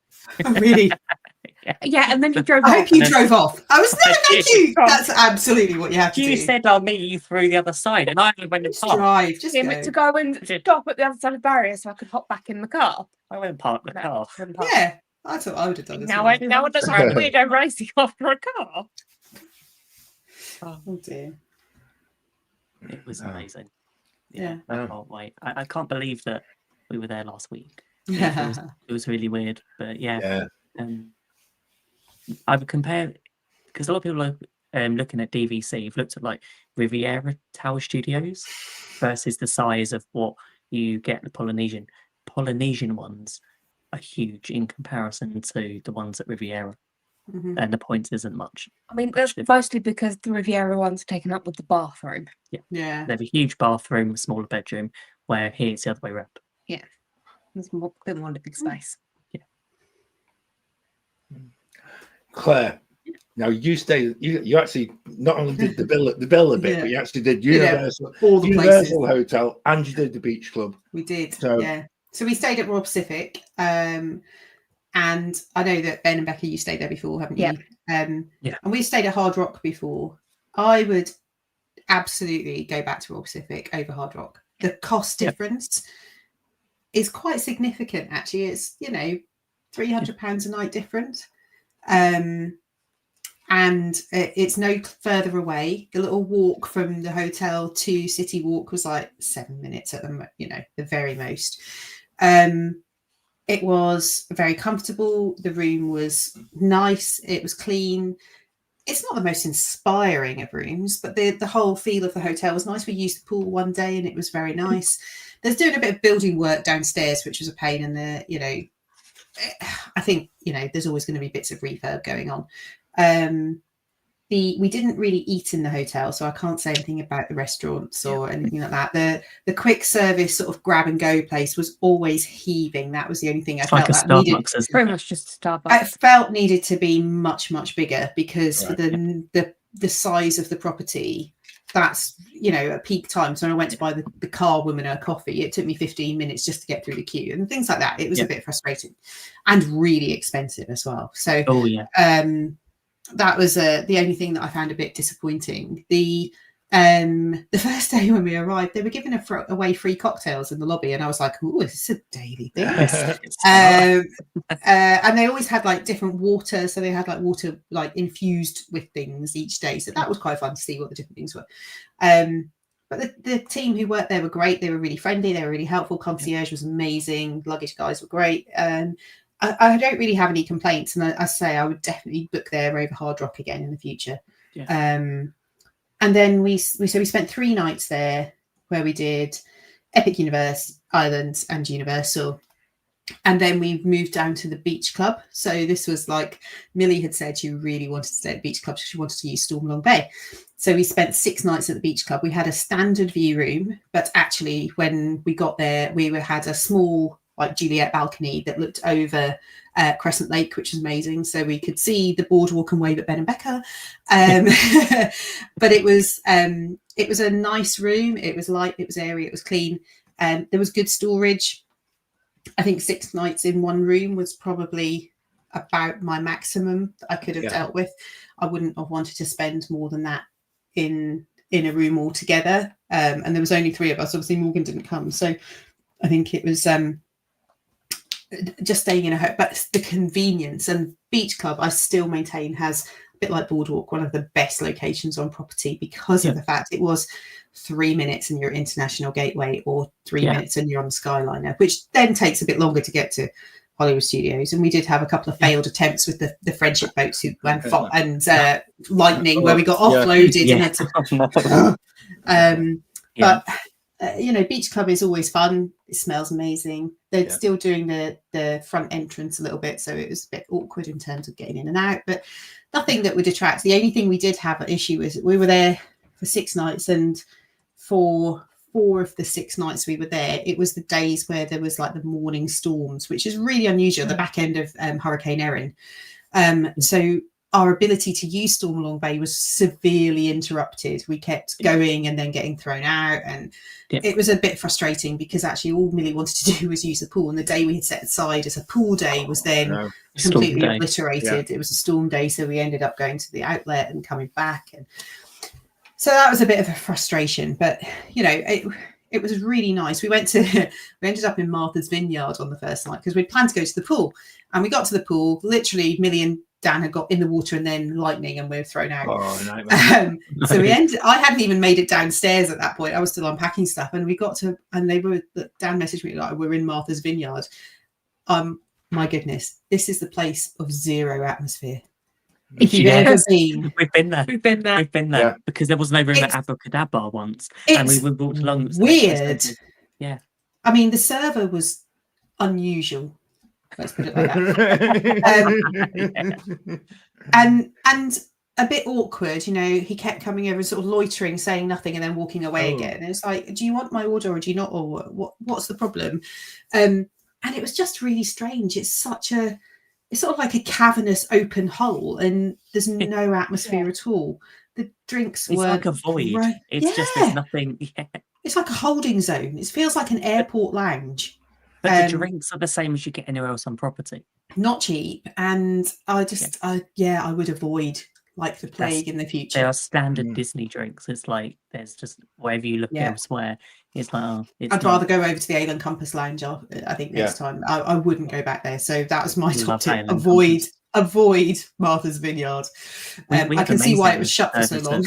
Oh, really? Yeah, and then you drove off. I hope you drove off. I was no, thank you. That's absolutely what you have to do. You said I'll meet you through the other side, and I went in park. Drive, just go. To go and stop at the other side of the barrier so I could hop back in the car. I went and parked the car. Yeah, I thought I would have done this. Now it doesn't have to go racing after a car. Oh dear. It was amazing. Yeah. I can't wait. I can't believe that we were there last week. It was really weird, but I would compare, because a lot of people are looking at DVC. You've looked at like Riviera Tower Studios versus the size of what you get in the Polynesian. Polynesian ones are huge in comparison to the ones at Riviera. and the point isn't much. I mean, that's mostly because the Riviera one's taken up with the bathroom. Yeah. They have a huge bathroom, a smaller bedroom, where here it's the other way around. Yeah. There's a bit more living space. Claire, now you stayed. You actually not only did the bill a bit, but you actually did Universal, all the Universal places. Hotel, and you did the Beach Club. We did. So, So we stayed at Royal Pacific, and I know that Ben and Becca, you stayed there before, haven't you? And we stayed at Hard Rock before. I would absolutely go back to Royal Pacific over Hard Rock. The cost difference is quite significant, actually. It's £300 a night difference. And it's no further away. The little walk from the hotel to City Walk was like 7 minutes at the very most. It was very comfortable. The room was nice. It was clean. It's not the most inspiring of rooms, but the whole feel of the hotel was nice. We used the pool one day and it was very nice. There's doing a bit of building work downstairs, which was a pain in the, I think, there's always going to be bits of refurb going on. We didn't really eat in the hotel, so I can't say anything about the restaurants or anything like that. The quick service sort of grab and go place was always heaving. That was the only thing I felt that needed. It's pretty much just Starbucks. I felt needed to be much, much bigger because for the size of the property, that's at peak times when I went to buy the car woman a coffee, it took me 15 minutes just to get through the queue and things like that. It was a bit frustrating and really expensive as well. So that was the only thing that I found a bit disappointing. The first day when we arrived, they were giving away free cocktails in the lobby, and I was like, "Oh, this is a daily thing." And they always had like different water, so they had like water like infused with things each day. So that was quite fun to see what the different things were. But the team who worked there were great. They were really friendly. They were really helpful. Concierge was amazing. Luggage guys were great. I don't really have any complaints, and I say I would definitely book there over Hard Rock again in the future. And then we spent 3 nights there, where we did Epic Universe, Islands, and Universal, and then we moved down to the Beach Club. So this was like Millie had said she really wanted to stay at the Beach Club, so she wanted to use Stormlong Bay. So we spent 6 nights at the Beach Club. We had a standard view room, but actually when we got there, we had a small like Juliet balcony that looked over Crescent Lake, which was amazing. So we could see the boardwalk and wave at Ben and Becca. But it was a nice room. It was light, it was airy, it was clean. There was good storage. I think 6 nights in one room was probably about my maximum that I could have dealt with. I wouldn't have wanted to spend more than that in a room altogether. And there was only 3 of us. Obviously Morgan didn't come. So I think it was just staying in a hotel, but the convenience. And Beach Club, I still maintain, has a bit like Boardwalk, one of the best locations on property because of the fact it was 3 minutes and you're International Gateway, or 3 minutes and you're on the Skyliner, which then takes a bit longer to get to Hollywood Studios. And we did have a couple of failed attempts with the friendship boats and Lightning, where we got offloaded and had to. But Beach Club is always fun. It smells amazing. They're still doing the front entrance a little bit, so it was a bit awkward in terms of getting in and out, but nothing that would detract. The only thing we did have an issue is we were there for 6 nights, and for 4 of the 6 nights we were there, it was the days where there was like the morning storms, which is really unusual, the back end of Hurricane Erin. So our ability to use Stormalong Bay was severely interrupted. We kept going and then getting thrown out, and it was a bit frustrating because actually all Millie wanted to do was use the pool, and the day we had set aside as a pool day was then completely obliterated. It was a storm day, so we ended up going to the outlet and coming back, and so that was a bit of a frustration. But it was really nice. We ended up in Martha's Vineyard on the first night because we'd planned to go to the pool, and we got to the pool. Literally, Millie and Dan had got in the water, and then lightning, and we were thrown out. So I hadn't even made it downstairs at that point. I was still unpacking stuff, and we got to, and Dan messaged me like, "We're in Martha's Vineyard." My goodness, this is the place of zero atmosphere. If you've ever been, we've been there because there was no room at Abracadabra once, and we walked along. Weird. I mean, the server was unusual. Let's put it like that. And a bit awkward, you know, he kept coming over and sort of loitering, saying nothing, and then walking away again. And it's like, do you want my order or do you not? Or what's the problem? And it was just really strange. It's sort of like a cavernous open hole, and there's no atmosphere at all. The drinks It's were like a void. It's just there's nothing. Yeah. It's like a holding zone. It feels like an airport lounge. But the drinks are the same as you get anywhere else on property. Not cheap, and I would avoid like the plague in the future. They are standard Disney drinks. It's like there's just wherever you look elsewhere, it's like I'd rather go over to the Ale and Compass Lounge. I think next time I wouldn't go back there. So that was my top tip: avoid Martha's Vineyard. I can see why it was shut for so long.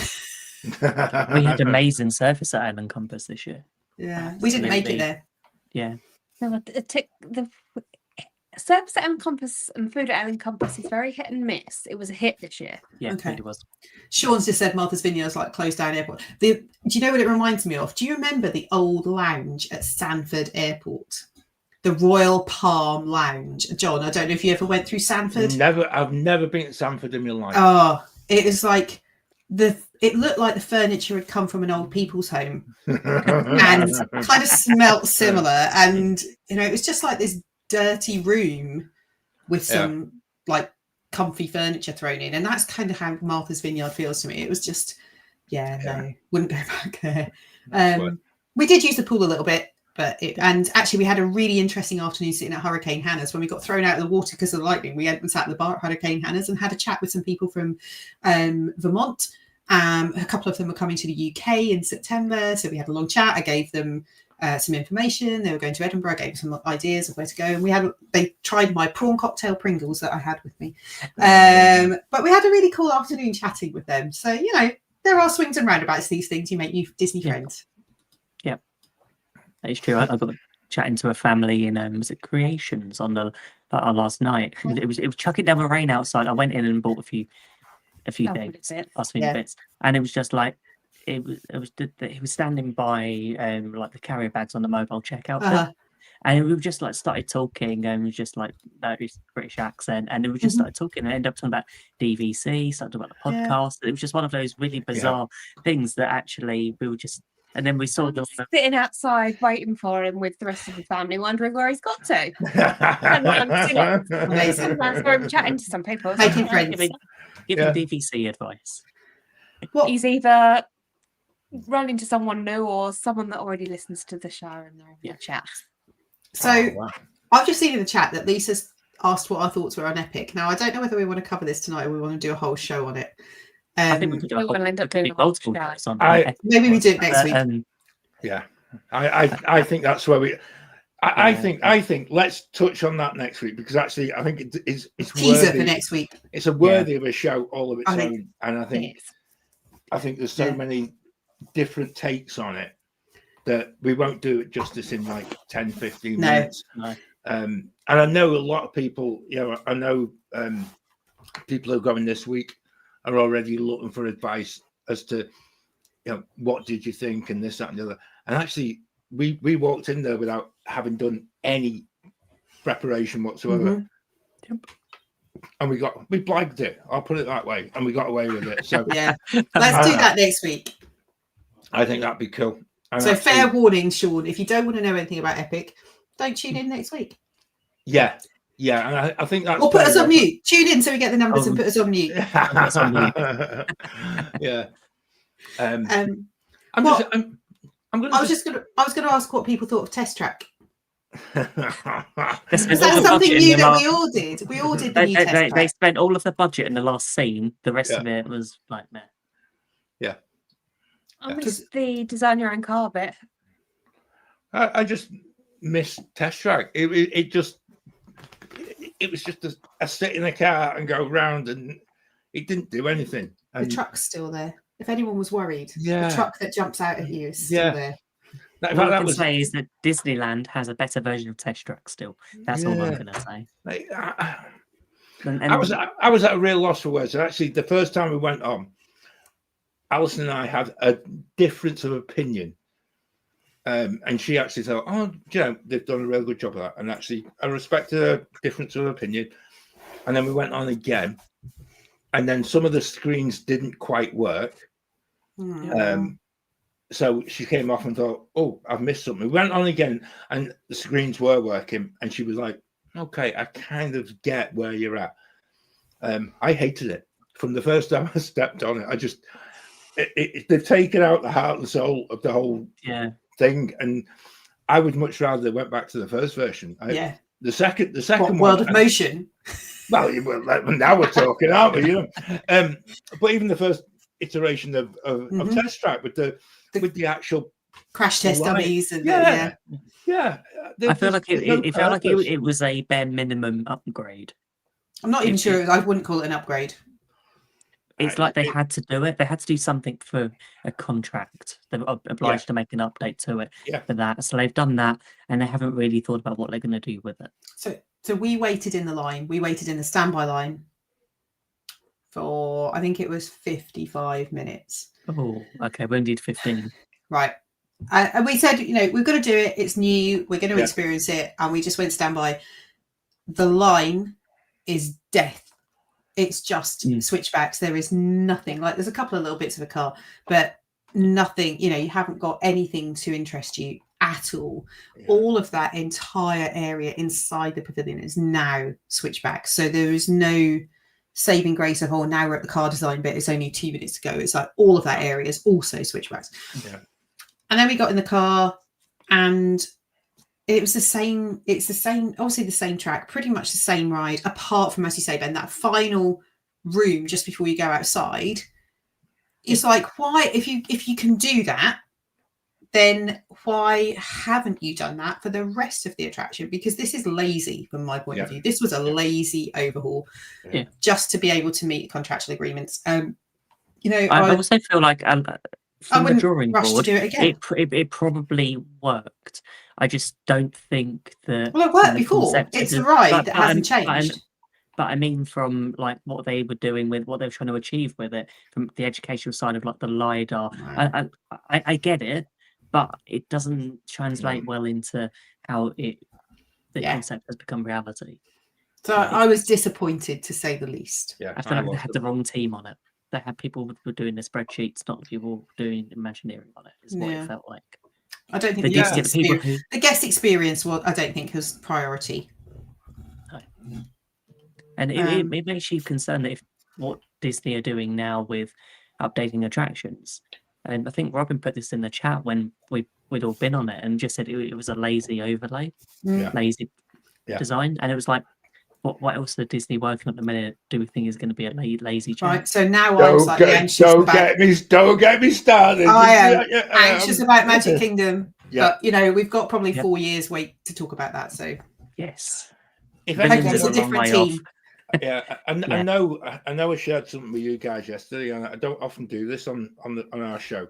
We had amazing service at Ale and Compass this year. Yeah, we didn't make it there. Yeah. No, the service at Compass and food at Compass is very hit and miss. It was a hit this year. Yeah, it was. Sean's just said Martha's Vineyard is like closed down airport. Do you know what it reminds me of? Do you remember the old lounge at Sanford Airport? The Royal Palm Lounge. John, I don't know if you ever went through Sanford. I've never been to Sanford in my life. Oh, it is like it looked like the furniture had come from an old people's home and kind of smelt similar. And, you know, it was just like this dirty room with some like comfy furniture thrown in. And that's kind of how Martha's Vineyard feels to me. It was just, no, wouldn't go back there. We did use the pool a little bit, and actually we had a really interesting afternoon sitting at Hurricane Hannah's. When we got thrown out of the water because of the lightning, we sat at the bar at Hurricane Hannah's and had a chat with some people from Vermont. A couple of them were coming to the UK in September, so we had a long chat. I gave them some information. They were going to Edinburgh. I gave them some ideas of where to go, and they tried my prawn cocktail Pringles that I had with me. But we had a really cool afternoon chatting with them. So, you know, there are swings and roundabouts. These things, you make new Disney friends. Yeah, that is true. I got chatting to a family in was it Creations on last night. It was chucking down the rain outside. I went in and bought a few things, bits, and it was just like he was standing by like the carrier bags on the mobile checkout thing, and we just like started talking, and it was just like his British accent, and we just started talking and ended up talking about DVC, started talking about the podcast. It was just one of those really bizarre things that actually we were just. And then we saw them sitting outside waiting for him with the rest of the family, wondering where he's got to. Amazing. I'm chatting to some people, making friends, giving DVC advice. He's either running to someone new or someone that already listens to the show and they're in the chat. So I've just seen in the chat that Lisa's asked what our thoughts were on Epic. Now I don't know whether we want to cover this tonight or we want to do a whole show on it. I think we could end up doing multiple shows on maybe we do it next week. I think that's where we. I think let's touch on that next week, because actually I think it's teaser worthy, for next week. It's a worthy of a show all of its own, and I think there's so many different takes on it that we won't do it justice in like 10-15 minutes. No. And I know a lot of people. I know people who are going this week are already looking for advice as to, what did you think and this, that, and the other. And actually, we walked in there without having done any preparation whatsoever. And we blagged it. I'll put it that way. And we got away with it. So let's do that next week. I think that'd be cool. And so fair warning, Sean, if you don't want to know anything about Epic, don't tune in next week. Yeah, and I think that's. Or put us on mute. Tune in so we get the numbers and put us on mute. Yeah. I was going to ask what people thought of Test Track. Is that something new that we all did? We all did the new Test Track. They spent all of the budget in the last scene. The rest of it was like, meh. Yeah. I missed the design your own car bit. I just missed Test Track. It was just a sit in a car and go round, and it didn't do anything. The truck's still there. If anyone was worried, the truck that jumps out at you is still there. What I can say is that Disneyland has a better version of Test Track still. That's all I'm going to say. I was at a real loss for words. And actually, the first time we went on, Alison and I had a difference of opinion And she actually thought, oh, you know, they've done a real good job of that. And actually, I respected her difference of opinion. And then we went on again. And then some of the screens didn't quite work. So she came off and thought, oh, I've missed something. We went on again and the screens were working. And she was like, okay, I kind of get where you're at. I hated it. From the first time I stepped on it, they've taken out the heart and soul of the whole thing. And I would much rather they went back to the first version. The second one, World of Motion. Well, now we're talking, aren't we? You know, but even the first iteration of Test Track with the actual crash test dummies and I feel like it felt like it was a bare minimum upgrade. I'm not even sure. I wouldn't call it an upgrade. It's like they had to do it. They had to do something for a contract. They were obliged to make an update to it for that. So they've done that, and they haven't really thought about what they're going to do with it. So we waited in the line. We waited in the standby line for, I think it was 55 minutes. Oh, okay. We only did 15. Right. And we said, you know, we've got to do it. It's new. We're going to experience it. And we just went standby. The line is death. It's just switchbacks. There is nothing. Like, there's a couple of little bits of a car, but nothing, you know, you haven't got anything to interest you at all. All of that entire area inside the pavilion is now switchbacks. So there is no saving grace of, oh, now we're at the car design bit. It's only 2 minutes to go. It's like all of that area is also switchbacks. And then we got in the car and it was the same. It's the same, obviously the same track, pretty much the same ride, apart from, as you say, Ben, that final room just before you go outside. It's like, why, if you can do that, then why haven't you done that for the rest of the attraction? Because this is lazy from my point of view. This was a lazy overhaul just to be able to meet contractual agreements. You know, I also feel like from the drawing board, to do it again. It probably worked. I just don't think that. Well, it worked before. It's a ride that hasn't changed. But I mean, from like what they were doing with what they were trying to achieve with it, from the educational side of like the LiDAR, I get it, but it doesn't translate well into how the concept has become reality. So I was disappointed, to say the least. I feel like they had the wrong team on it. They had people who were doing the spreadsheets, not people doing Imagineering on it. Is what it felt like. I don't think the guest experience I don't think was priority. No. And it makes you concerned that if what Disney are doing now with updating attractions, and I think Robin put this in the chat when we'd all been on it and just said it was a lazy overlay, lazy design, and it was like, what else are Disney working on at the minute? Do we think is going to be a lazy change? Right. So now I'm like anxious. Don't get me started. I am anxious about Magic Kingdom. But you know, we've got probably 4 years wait to talk about that. So yes, if it's a different team. I know I shared something with you guys yesterday, and I don't often do this on our show.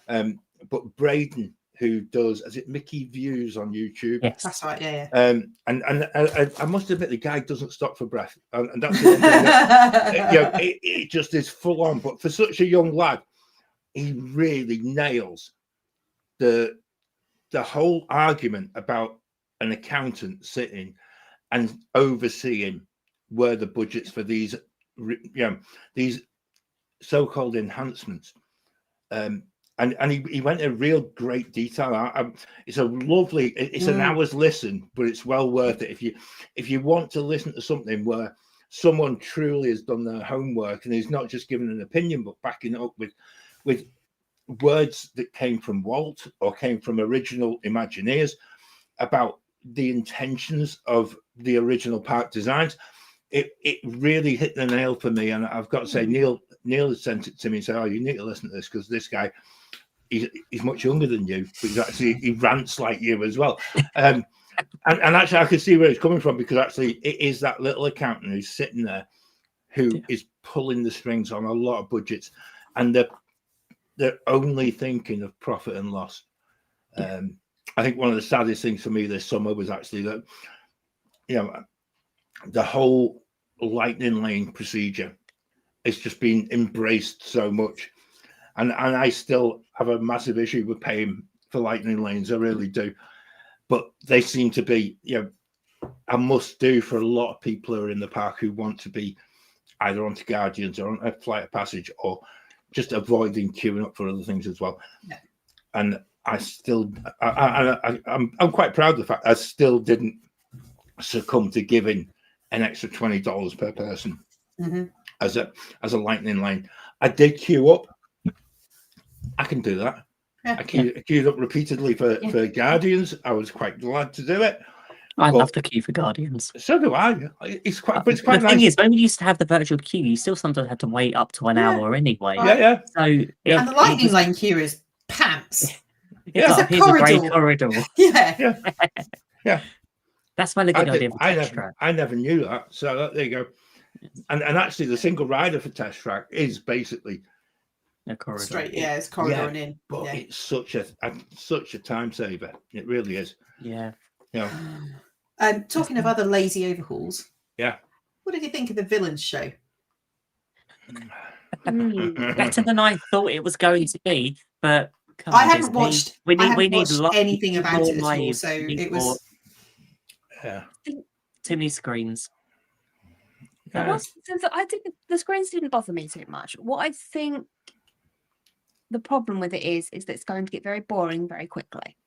But Braden, who does, is it Mickey Views on YouTube? Yes, that's right. Yeah. And I must admit, the guy doesn't stop for breath, and that's the one thing that, it just is full on. But for such a young lad, he really nails the whole argument about an accountant sitting and overseeing where the budgets for these so-called enhancements. And he went into real great detail. It's a lovely, it's an hour's listen, but it's well worth it if you want to listen to something where someone truly has done their homework and is not just giving an opinion, but backing it up with words that came from Walt or came from original Imagineers about the intentions of the original park designs. It really hit the nail for me, and I've got to say, Neil has sent it to me and said, "Oh, you need to listen to this because this guy, he's much younger than you, but he rants like you as well." And actually, I can see where it's coming from, because actually, it is that little accountant who's sitting there who is pulling the strings on a lot of budgets, and they're only thinking of profit and loss. I think one of the saddest things for me this summer was actually that, the whole lightning lane procedure has just been embraced so much, and I still have a massive issue with paying lightning lanes. I really do. But they seem to be, a must do for a lot of people who are in the park who want to be either onto Guardians or on a Flight of Passage, or just avoiding queuing up for other things as well. Yeah. And I'm quite proud of the fact I still didn't succumb to giving an extra $20 per person as a lightning lane. I did queue up. I can do that. Yeah. I queued up repeatedly for Guardians. I was quite glad to do it. I love the queue for Guardians. So do I. It's quite the nice. Thing is, when we used to have the virtual queue, you still sometimes had to wait up to an hour anyway. Yeah. So and the lightning lane queue is pants. It's a grey corridor. Yeah. Yeah. That's my good idea for Test Track. I never knew that. So there you go. And actually, the single rider for Test Track is basically a corridor. Straight, it's corridor and in. But it's such a time saver. It really is. Yeah. Talking of other lazy overhauls. Yeah. What did you think of the villains show? Better than I thought it was going to be, but I haven't watched. We need anything about it at all. So it was. Yeah. Too many screens. I think the screens didn't bother me too much. What I think the problem with it is that it's going to get very boring very quickly.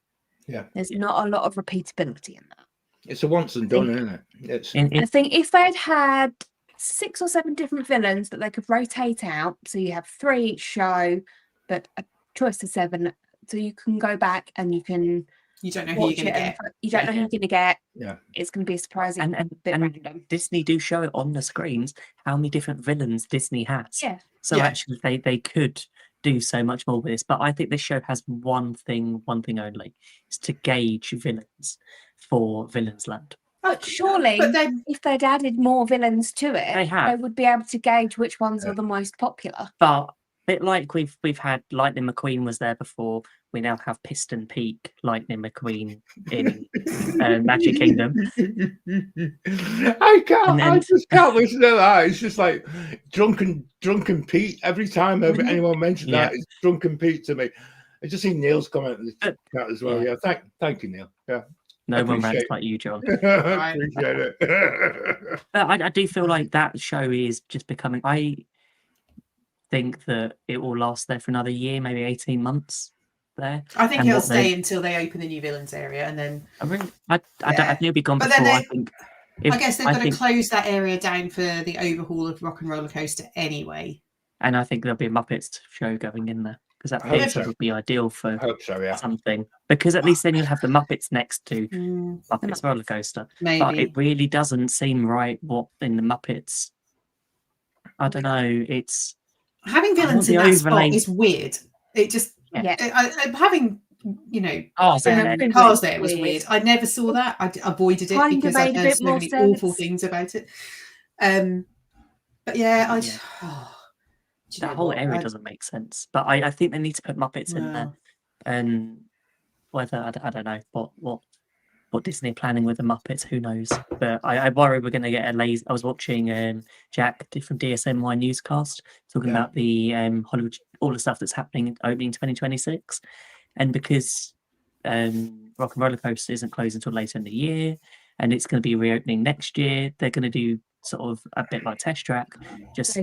Yeah. There's not a lot of repeatability in that. It's a once and done, isn't it? I think if they'd had 6 or 7 different villains that they could rotate out, so you have 3 each show, but a choice of 7, so you can go back and you can. You don't know who you're going to get. You don't know who you're going to get. Yeah. It's going to be surprising and a bit random. Disney do show it on the screens how many different villains Disney has. Yeah. So actually they could do so much more with this. But I think this show has one thing only. It's to gauge villains for Villains Land. But surely, if they'd added more villains to it, they would be able to gauge which ones are the most popular. But a bit like we've had Lightning McQueen was there before. We now have Piston Peak Lightning McQueen in Magic Kingdom. I just can't listen to that. It's just like drunken Pete. Every time anyone mentions that, it's drunken Pete to me. I just see Neil's comment in the chat as well. Yeah, thank you, Neil. Yeah. No one rants like you, John. I appreciate it. I do feel like that show is just becoming. I think that it will last there for another year, maybe 18 months. There. I think it'll stay until they open the new villains area, and then I think it'll be gone but before. I guess they've got to close that area down for the overhaul of Rock and Roller Coaster anyway. And I think there'll be a Muppets show going in there because that theatre would be ideal for something. Because at least then you'll have the Muppets next to Muppets Roller Coaster. Maybe. But it really doesn't seem right what in the Muppets. I don't know. It's having villains in that spot is weird. It just. Yeah, having cars there was weird. I never saw that. I avoided it because I've heard so many awful things about it. But yeah, that whole area doesn't make sense. But I think they need to put Muppets in there, and whether I don't know what Disney are planning with the Muppets, who knows? But I worry we're going to get a lazy. I was watching Jack from DSNY newscast talking about the Hollywood, all the stuff that's happening opening 2026, and because Rock and Roller Coaster isn't closing until later in the year, and it's going to be reopening next year, they're going to do sort of a bit like Test Track, just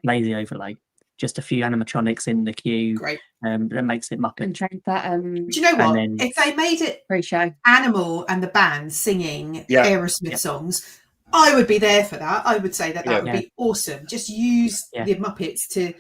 lazy overlay. Just a few animatronics in the queue. Great. That makes it Muppet. And that, do you know what? If they made it pre-show Animal and the band singing Aerosmith songs, I would be there for that. I would say that would be awesome. Just use the Muppets to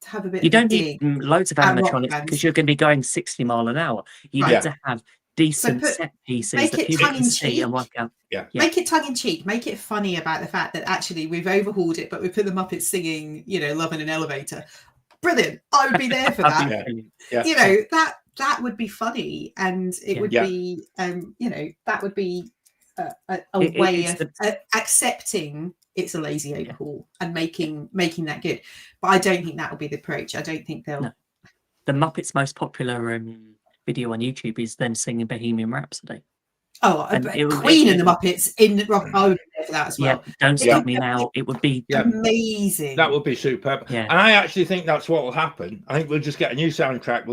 have a bit. You don't need loads of animatronics because you're going to be going 60 miles an hour. You need to have decent set pieces make that it people tongue can in see cheek. and work out. Make it tongue in cheek. Make it funny about the fact that actually we've overhauled it, but we put the Muppets singing, Love in an Elevator. Brilliant. I would be there for that. That would be funny, and it would be, that would be a way of accepting it's a lazy overhaul and making that good. But I don't think that will be the approach. I don't think they'll. No. The Muppets' most popular video on YouTube is them singing Bohemian Rhapsody. Oh, Queen and the Muppets in Rock. I would be there for that as Yeah, well. Don't Yeah. Stop Me Now. It would be Amazing. That would be superb. Yeah. And I actually think that's what will happen. I think we'll just get a new soundtrack.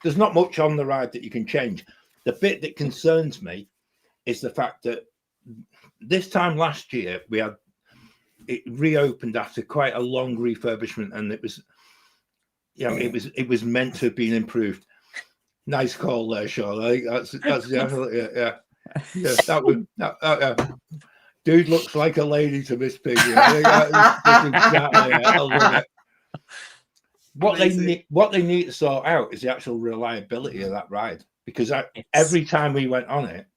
There's not much on the ride that you can change. The bit that concerns me is the fact that this time last year it reopened after quite a long refurbishment, and it was meant to have been improved. Nice call there, Sean. I think that's definitely yeah. That would dude looks like a lady to Miss Piggy. I think that's exactly it. I love it. What they need to sort out is the actual reliability of that ride, because every time we went on it,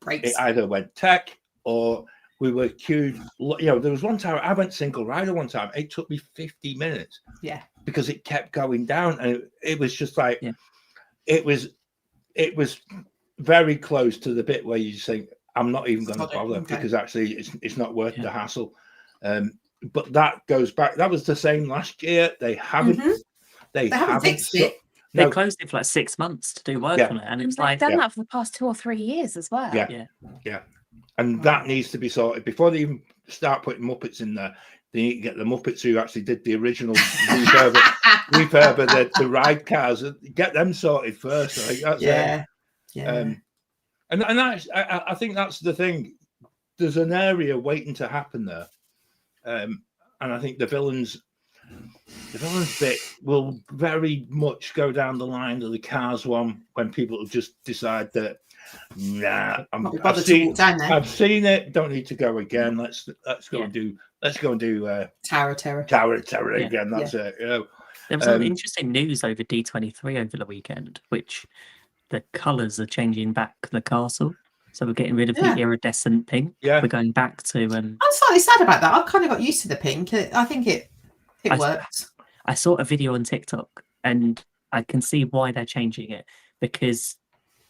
it either went tech or we were queued. There was one time I went single rider one time. It took me 50 minutes. Yeah. Because it kept going down, and it was just like it was very close to the bit where you think I'm not even going to bother because actually it's not worth the hassle. But that goes back. That was the same last year. They haven't. They haven't fixed it. They closed it for like 6 months to do work on it, and it's like they've done that for the past 2 or 3 years as well. Yeah. And that needs to be sorted before they even start putting Muppets in there. They need to get the Muppets who actually did the original refurb of the ride cars. Get them sorted first. I think that's it. And I think that's the thing. There's an area waiting to happen there, and I think the villains bit will very much go down the line of the Cars one when people just decide that I've seen it. Don't need to go again. Let's go and do Tower of Terror again. That's it. There was some interesting news over D23 over the weekend, which the colours are changing back the castle. So we're getting rid of the iridescent pink. Yeah, we're going back to. I'm slightly sad about that. I've kind of got used to the pink. I think it works. I saw a video on TikTok, and I can see why they're changing it, because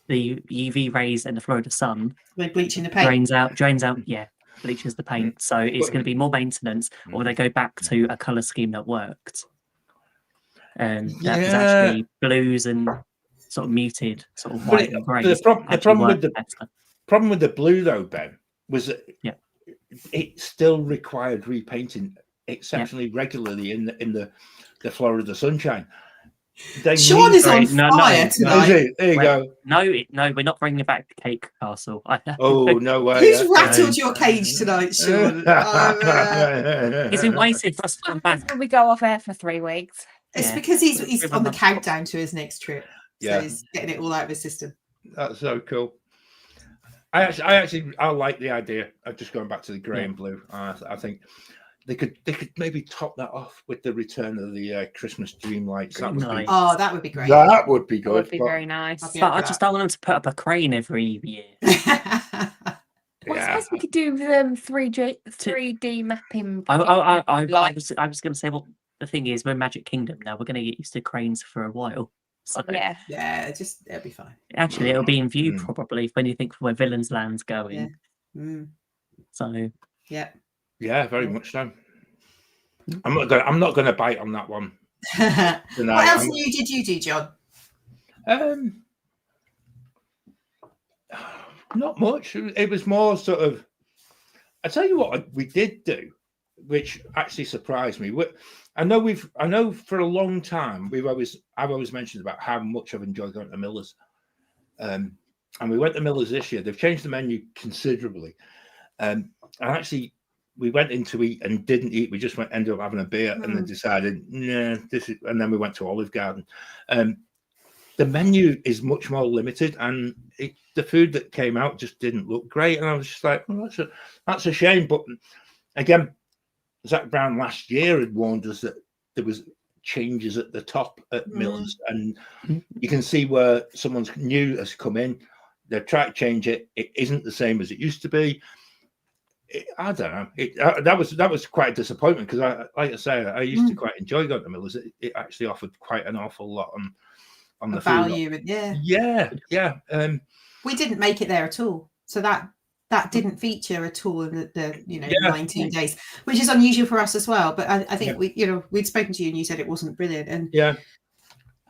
the UV rays and the Florida sun, they're bleaching the paint. Drains out. Yeah, bleaches the paint. So it's going to be more maintenance, or they go back to a colour scheme that worked. And that was actually blues and sort of muted, sort of white and grey. The problem with the blue, though, Ben, was that it still required repainting exceptionally regularly in the Florida sunshine. Sean is on fire tonight. There you go. No, we're not bringing back the cake castle. Oh, no way. Who's rattled your cage tonight, Sean? He's been waiting for us to come back. When we go off air for 3 weeks. It's because he's on the countdown to his next trip. So he's getting it all out of his system. That's so cool. I like the idea of just going back to the grey and blue. I think they could maybe top that off with the return of the Christmas dream lights. That would be great. That would be good. That would be very nice. But I just don't want them to put up a crane every year. Well, I suppose we could do 3D mapping. I was going to say, well, the thing is, we're Magic Kingdom now. We're going to get used to cranes for a while. So, it'll be fine. Actually, it'll be in view probably when you think where Villains Land's going. So very much so. I'm not going to bite on that one. What else new did you do, John? Not much. It was more sort of. I tell you what we did do, which actually surprised me. I know for a long time I've always mentioned about how much I've enjoyed going to Miller's, and we went to Miller's this year. They've changed the menu considerably, and actually we went in to eat and didn't eat. We just ended up having a beer and then decided, and then we went to Olive Garden. The menu is much more limited, and the food that came out just didn't look great. And I was just like, well, that's a shame. But again, Zach Brown last year had warned us that there was changes at the top at Miller's, and you can see where someone new has come in. They've tried to change it. It isn't the same as it used to be. I don't know. That was quite a disappointment because, like I say, I used to quite enjoy going to Miller's. It actually offered quite an awful lot on the value. Food. Yeah. We didn't make it there at all, so that didn't feature at all in the 19 days, which is unusual for us as well. But I think we'd spoken to you and you said it wasn't brilliant. And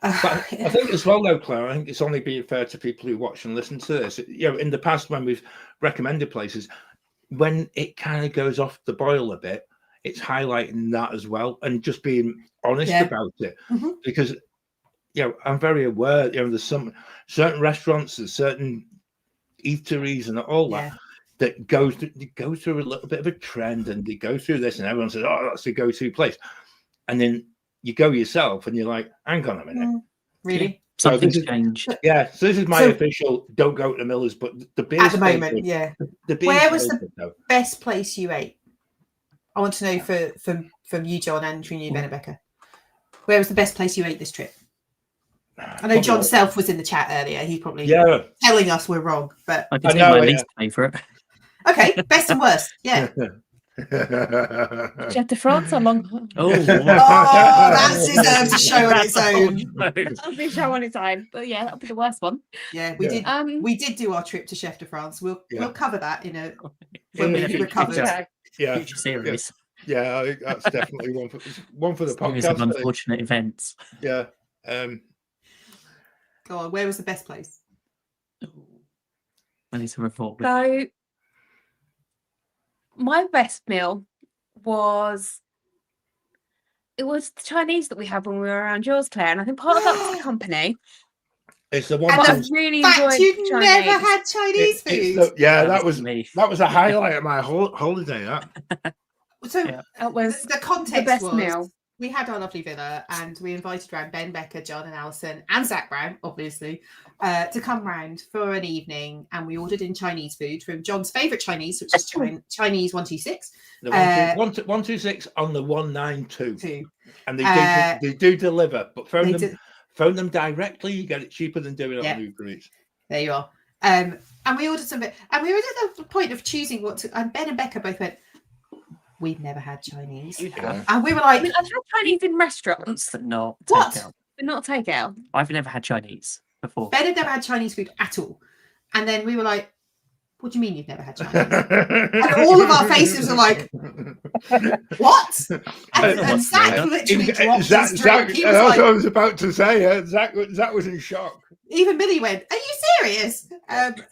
but I think as well, though, Claire, I think it's only being fair to people who watch and listen to this. In the past when we've recommended places, when it kind of goes off the boil a bit, it's highlighting that as well, and just being honest about it. Because I'm very aware. There's some certain restaurants, there's certain eateries, and all that go through a little bit of a trend, and they go through this, and everyone says, "Oh, that's the go-to place," and then you go yourself, and you're like, "Hang on a minute, really." So Something's changed. Yeah, so this is my official don't go to Miller's, but the beer's at the moment, The beer's where was the best place you ate? I want to know from you, John, and from you, Ben and Becca. Where was the best place you ate this trip? I know John Self was in the chat earlier. He's probably telling us we're wrong, but I can say my least favourite. Okay, best and worst. Yeah. Chef de France or Long? Oh, that deserves a show on its own. That'll be a show on its own. But yeah, that'll be the worst one. Yeah, we did. We did do our trip to Chef de France. We'll cover that in a when we recover. Future series. Yeah, I think that's definitely one for the podcast. Of unfortunate events. Yeah. Go on. Where was the best place? I need to report. So, my best meal was the Chinese that we had when we were around yours, Claire, and I think part of that was the company. It's the one. And I really enjoyed you Chinese. never had Chinese food. That was a highlight of my holiday. That. So it was the context. The best was, meal. We had our lovely villa, and we invited around Ben, Becca, John, and Alison, and Zach Brown, obviously, to come round for an evening. And we ordered in Chinese food from John's favourite Chinese, which is Chinese 126. The 126 on the 192, and they do deliver, but phone them directly. You get it cheaper than doing it on Uber Eats. There you are. And we ordered some, and we were at the point of choosing what to. And Ben and Becca both went, we've never had Chinese. And we were like, I've had Chinese in restaurants, but not takeout. But not takeout. I've never had Chinese before. Ben had never had Chinese food at all. And then we were like, what do you mean you've never had Chinese? And all of our faces were like, what? And Zach literally dropped his drink. He was that's what I was about to say. Zach was in shock. Even Millie went, are you serious?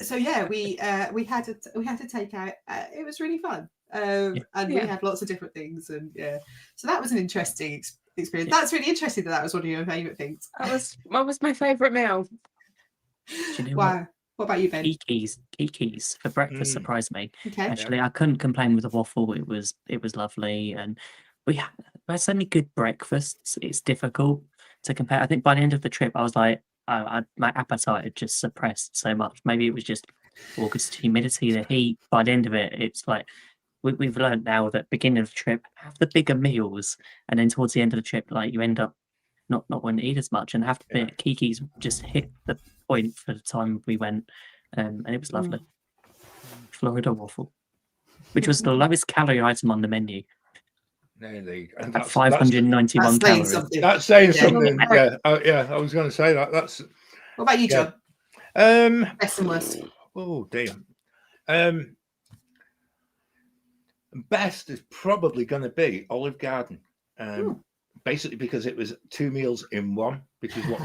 So yeah, we had to take out. It was really fun. And we had lots of different things, and so that was an interesting experience. That's really interesting that was one of your favourite things. That was my favourite meal. Do you know wow. What about you, Ben? Kikis for breakfast surprised me. Okay. Actually, I couldn't complain with the waffle. It was lovely, and we had so many good breakfasts. It's difficult to compare. I think by the end of the trip, I was like, my appetite had just suppressed so much. Maybe it was just August humidity, the heat. By the end of it, it's like we've learned now that beginning of the trip, have the bigger meals, and then towards the end of the trip, like you end up not wanting to eat as much, and have to be Kiki's just hit the point for the time we went, and it was lovely. Florida waffle, which was the lowest calorie item on the menu. At 591 calories. That's saying something. Yeah, I was going to say that. That's. What about you, John? Best and worst. Oh damn. Best is probably going to be Olive Garden. Basically because it was 2 meals in one, because what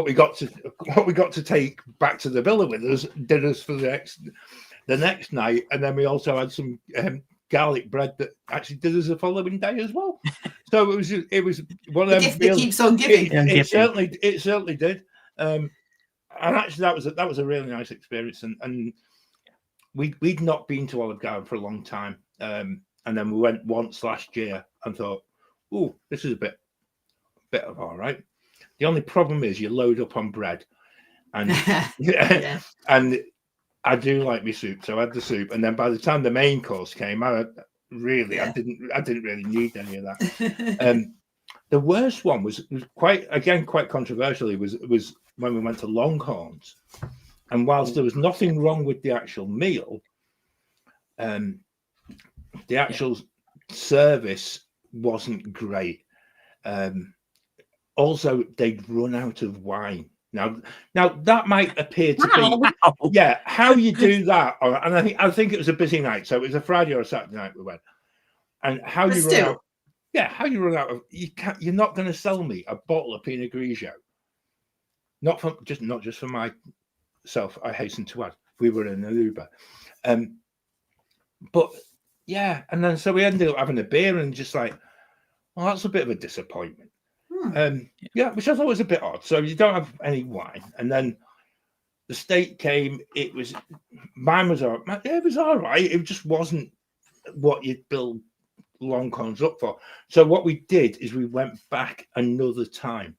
we got to take back to the villa with us, did us for the next night, and then we also had some garlic bread that actually did us the following day as well. So it was one of them gift that keeps on giving. It certainly did. And actually that was a really nice experience, and we'd not been to Olive Garden for a long time, and then we went once last year and thought, oh, this is a bit of all right. The only problem is you load up on bread, and and I do like my soup, so I had the soup, and then by the time the main course came, I didn't really need any of that. The worst one was quite controversially was when we went to Longhorns, and whilst there was nothing wrong with the actual meal, the actual service wasn't great. Also, they'd run out of wine. Now that might appear to be how you do that. And I think it was a busy night, so it was a Friday or a Saturday night we went. And how you run out of you're not going to sell me a bottle of Pinot Grigio. Not just for myself. I hasten to add, we were in an Uber. but yeah, and then so we ended up having a beer and just like, well, that's a bit of a disappointment. Yeah, which I thought was a bit odd. So you don't have any wine, and then the steak came. Mine was all right. It was all right. It just wasn't what you'd build Longhorns up for. So what we did is we went back another time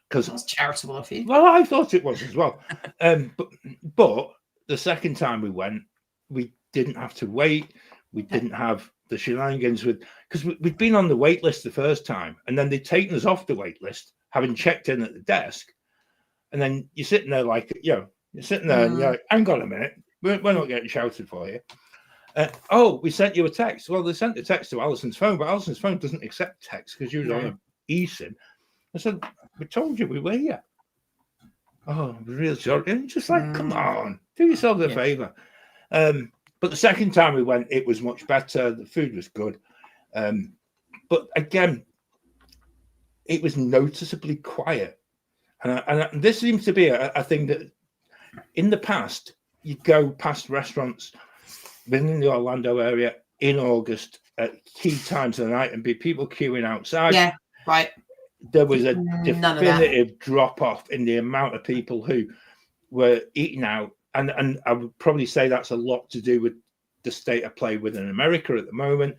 because that's charitable of you. Well, I thought it was as well. But the second time we went, we didn't have to wait. We didn't have the shenanigans because we'd been on the wait list the first time, and then they'd taken us off the wait list, having checked in at the desk. And then you're sitting there like, you're sitting there and you're like, hang on a minute, we're not getting shouted for here. Oh, we sent you a text. Well, they sent the text to Alison's phone, but Alison's phone doesn't accept text because you was on an eSIM. I said, we told you we were here. Oh, I'm really sorry. And just like, come on, do yourself a favor. But the second time we went, it was much better. The food was good. But again, it was noticeably quiet. And this seems to be a thing that in the past, you go past restaurants within the Orlando area in August at key times of the night and be people queuing outside. Yeah, right. There was a definitive drop off in the amount of people who were eating out. And I would probably say that's a lot to do with the state of play within America at the moment,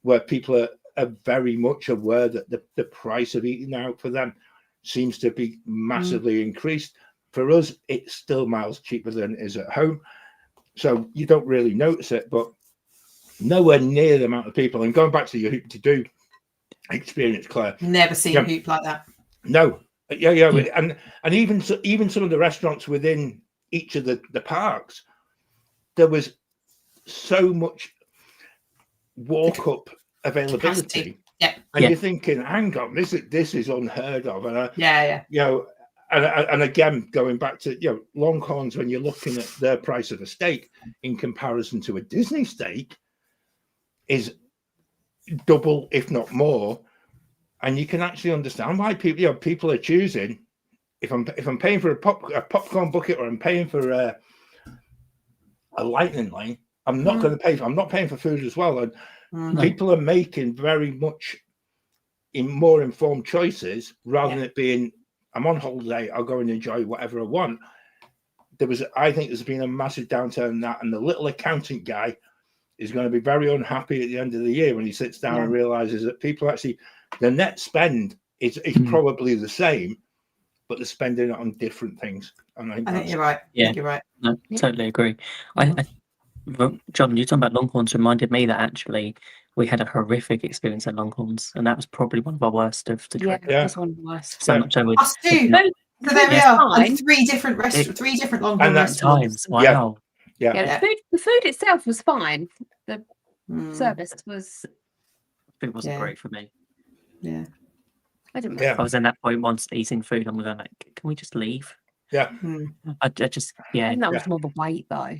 where people are very much aware that the price of eating out for them seems to be massively increased. For us, it's still miles cheaper than it is at home. So you don't really notice it, but nowhere near the amount of people. And going back to your Hoop to Do experience, Claire. Never seen a hoop like that. No. Yeah. And even some of the restaurants within each of the parks, there was so much walk-up availability. And you're thinking, hang on, this is unheard of. And and again, going back to Longhorns, when you're looking at their price of a steak in comparison to a Disney steak, is double, if not more. And you can actually understand why people are choosing. If I'm paying for a popcorn bucket, or I'm paying for a lightning lane, I'm not going to pay. I'm not paying for food as well. And people are making very much more informed choices rather than it being, I'm on holiday, I'll go and enjoy whatever I want. I think there's been a massive downturn in that, and the little accountant guy is going to be very unhappy at the end of the year when he sits down and realizes that people actually, the net spend is probably the same, but they're spending it on different things. And I think you're right. Yeah, you're right. No, totally agree. John, you talking about Longhorns reminded me that actually we had a horrific experience at Longhorns, and that was probably one of our worst of the trip. Yeah, that's one of the worst. So much I would. Us too. So there we are. And three different Longhorn restaurants. Wow. Yeah. The food itself was fine. The service was. It wasn't great for me. Yeah. I didn't. I was in that point once eating food. I'm going like, can we just leave? Yeah. I just I think that was more the wait though.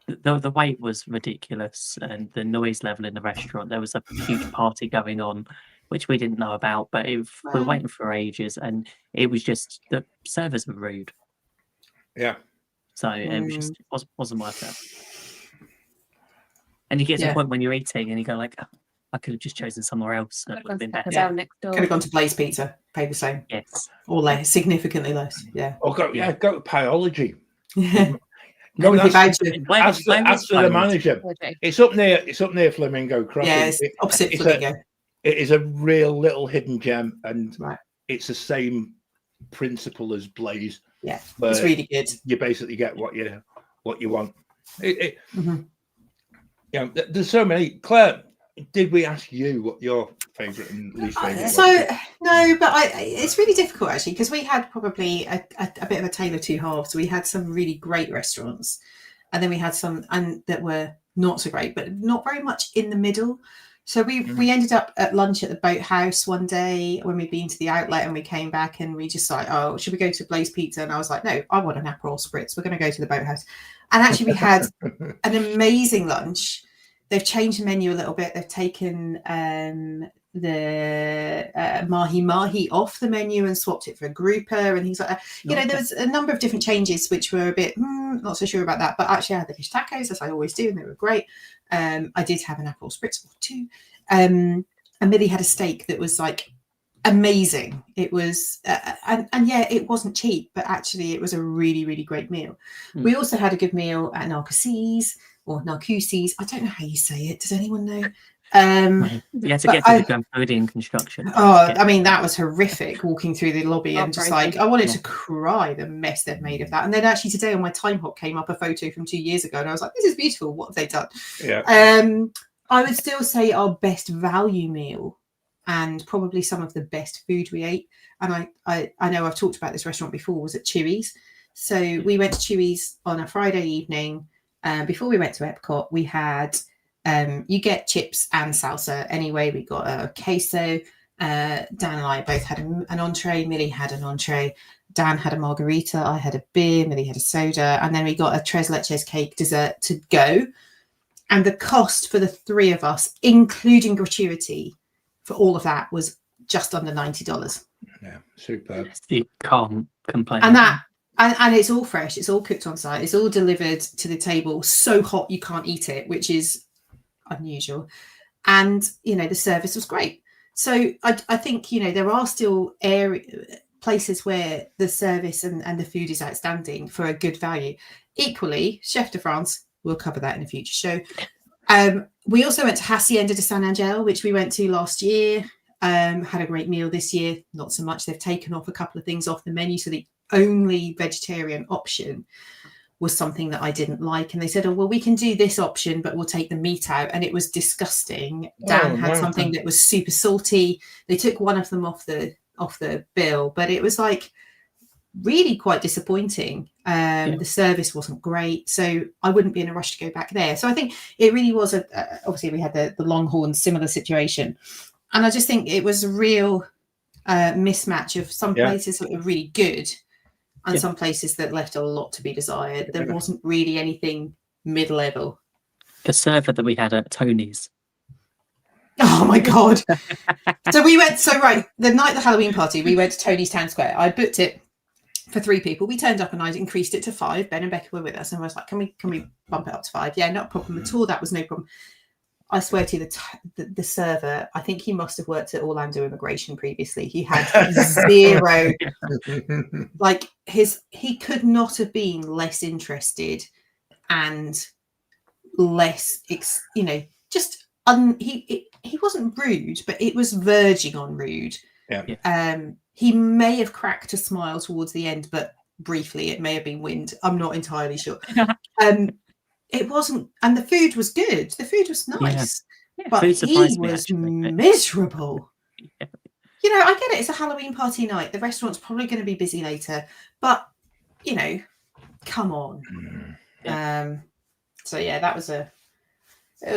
The wait was ridiculous, and the noise level in the restaurant. There was a huge party going on, which we didn't know about, but we were waiting for ages, and it was just the servers were rude. Yeah. So it was just wasn't worth it. And you get to a point when you're eating, and you go like, I could have just chosen somewhere else. That would have been better. Next door. Could have gone to Blaze Pizza, pay the same. Yes. Or less, significantly less. Yeah. Or go to Pyology. No, that's the manager. It's up near Flamingo Crossing. Yeah, it's opposite Flamingo. It is a real little hidden gem, and it's the same principle as Blaze. Yeah, it's really good. You basically get what you want. There's so many. Claire, did we ask you what your favourite and least favourite was? No, but it's really difficult actually, because we had probably a bit of a tale of two halves. We had some really great restaurants, and then we had some that were not so great, but not very much in the middle. So we ended up at lunch at the Boathouse one day when we'd been to the outlet, and we came back and we just like, oh, should we go to Blaze Pizza? And I was like, no, I want an Aperol Spritz. We're going to go to the Boathouse. And actually we had an amazing lunch. they've changed the menu a little bit. They've taken the mahi mahi off the menu and swapped it for a grouper and things like that. You know, there was a number of different changes which were a bit not so sure about that. But actually, I had the fish tacos, as I always do, and they were great. I did have an apple spritz or two. And Millie had a steak that was like amazing. It was and yeah, it wasn't cheap, but actually it was a really, really great meal. We also had a good meal at Narcoossee's or Narcoossee's. I don't know how you say it. Does anyone know? Yeah, to get to the Cambodian construction. I mean, that was horrific, walking through the lobby and just like I wanted to cry, the mess they've made of that. And then actually today on my time hop came up a photo from 2 years ago and I was like, this is beautiful, what have they done? I would still say our best value meal and probably some of the best food we ate, and I know I've talked about this restaurant before, was at Chewy's. So we went to Chewy's on a Friday evening. Before we went to Epcot, we had you get chips and salsa anyway. We got a queso. Dan and I both had an entree. Millie had an entree. Dan had a margarita. I had a beer. Millie had a soda. And then we got a tres leches cake dessert to go. And the cost for the three of us, including gratuity, for all of that was just under $90. Yeah, superb. You can't complain. And it's all fresh. It's all cooked on site. It's all delivered to the table. So hot you can't eat it, which is unusual. And you know, the service was great. So I think, you know, there are still places where the service and the food is outstanding for a good value. Equally, Chef de France, we'll cover that in a future show. We also went to Hacienda de San Angel, which we went to last year. Had a great meal this year. Not so much. They've taken off a couple of things off the menu, so the only vegetarian option was something that I didn't like, and they said, oh well, we can do this option but we'll take the meat out, and it was disgusting. Dan had something that was super salty. They took one of them off the bill, but it was like really quite disappointing. The service wasn't great, so I wouldn't be in a rush to go back there. So I think it really was obviously we had the Longhorn similar situation, and I just think it was a real mismatch of some places that were really good and some places that left a lot to be desired. There wasn't really anything mid-level. The server that we had at Tony's. Oh my God. So the night of the Halloween party, we went to Tony's Town Square. I booked it for 3 people. We turned up and I increased it to 5. Ben and Becca were with us and I was like, can we bump it up to 5? Yeah, not a problem at all. That was no problem. I swear to you, the server, I think he must have worked at Orlando Immigration previously. He had zero, like he could not have been less interested and less, he wasn't rude, but it was verging on rude. He may have cracked a smile towards the end, but briefly, it may have been wind. I'm not entirely sure. It wasn't, and the food was good. The food was nice, but he was miserable. You know, I get it. It's a Halloween party night. The restaurant's probably going to be busy later, but you know, come on. So yeah, it was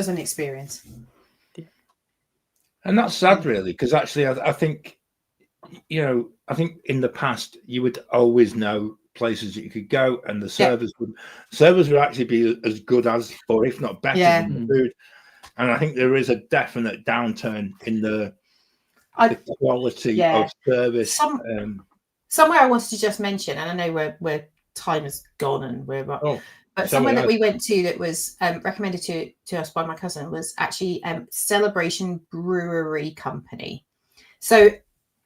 an experience. And that's sad, really, because actually, I think, you know, I think in the past you would always know places that you could go, and the servers would actually be as good as, or if not better than the food. And I think there is a definite downturn in the quality of service. Somewhere I wanted to just mention, and I know where time has gone and but somewhere that we went to that was recommended to us by my cousin was actually Celebration Brewery Company. So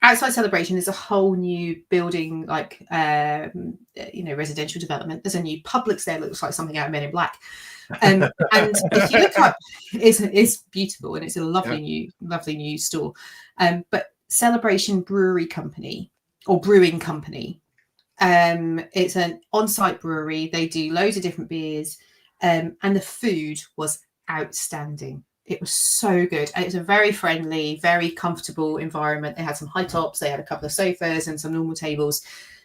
outside Celebration, there's a whole new building, like residential development. There's a new Publix there that looks like something out of Men in Black. And if you look up, it's beautiful and it's a lovely new store. But Celebration Brewery Company or Brewing Company, it's an on-site brewery. They do loads of different beers, and the food was outstanding. It was so good. And it was a very friendly, very comfortable environment. They had some high tops. They had a couple of sofas and some normal tables.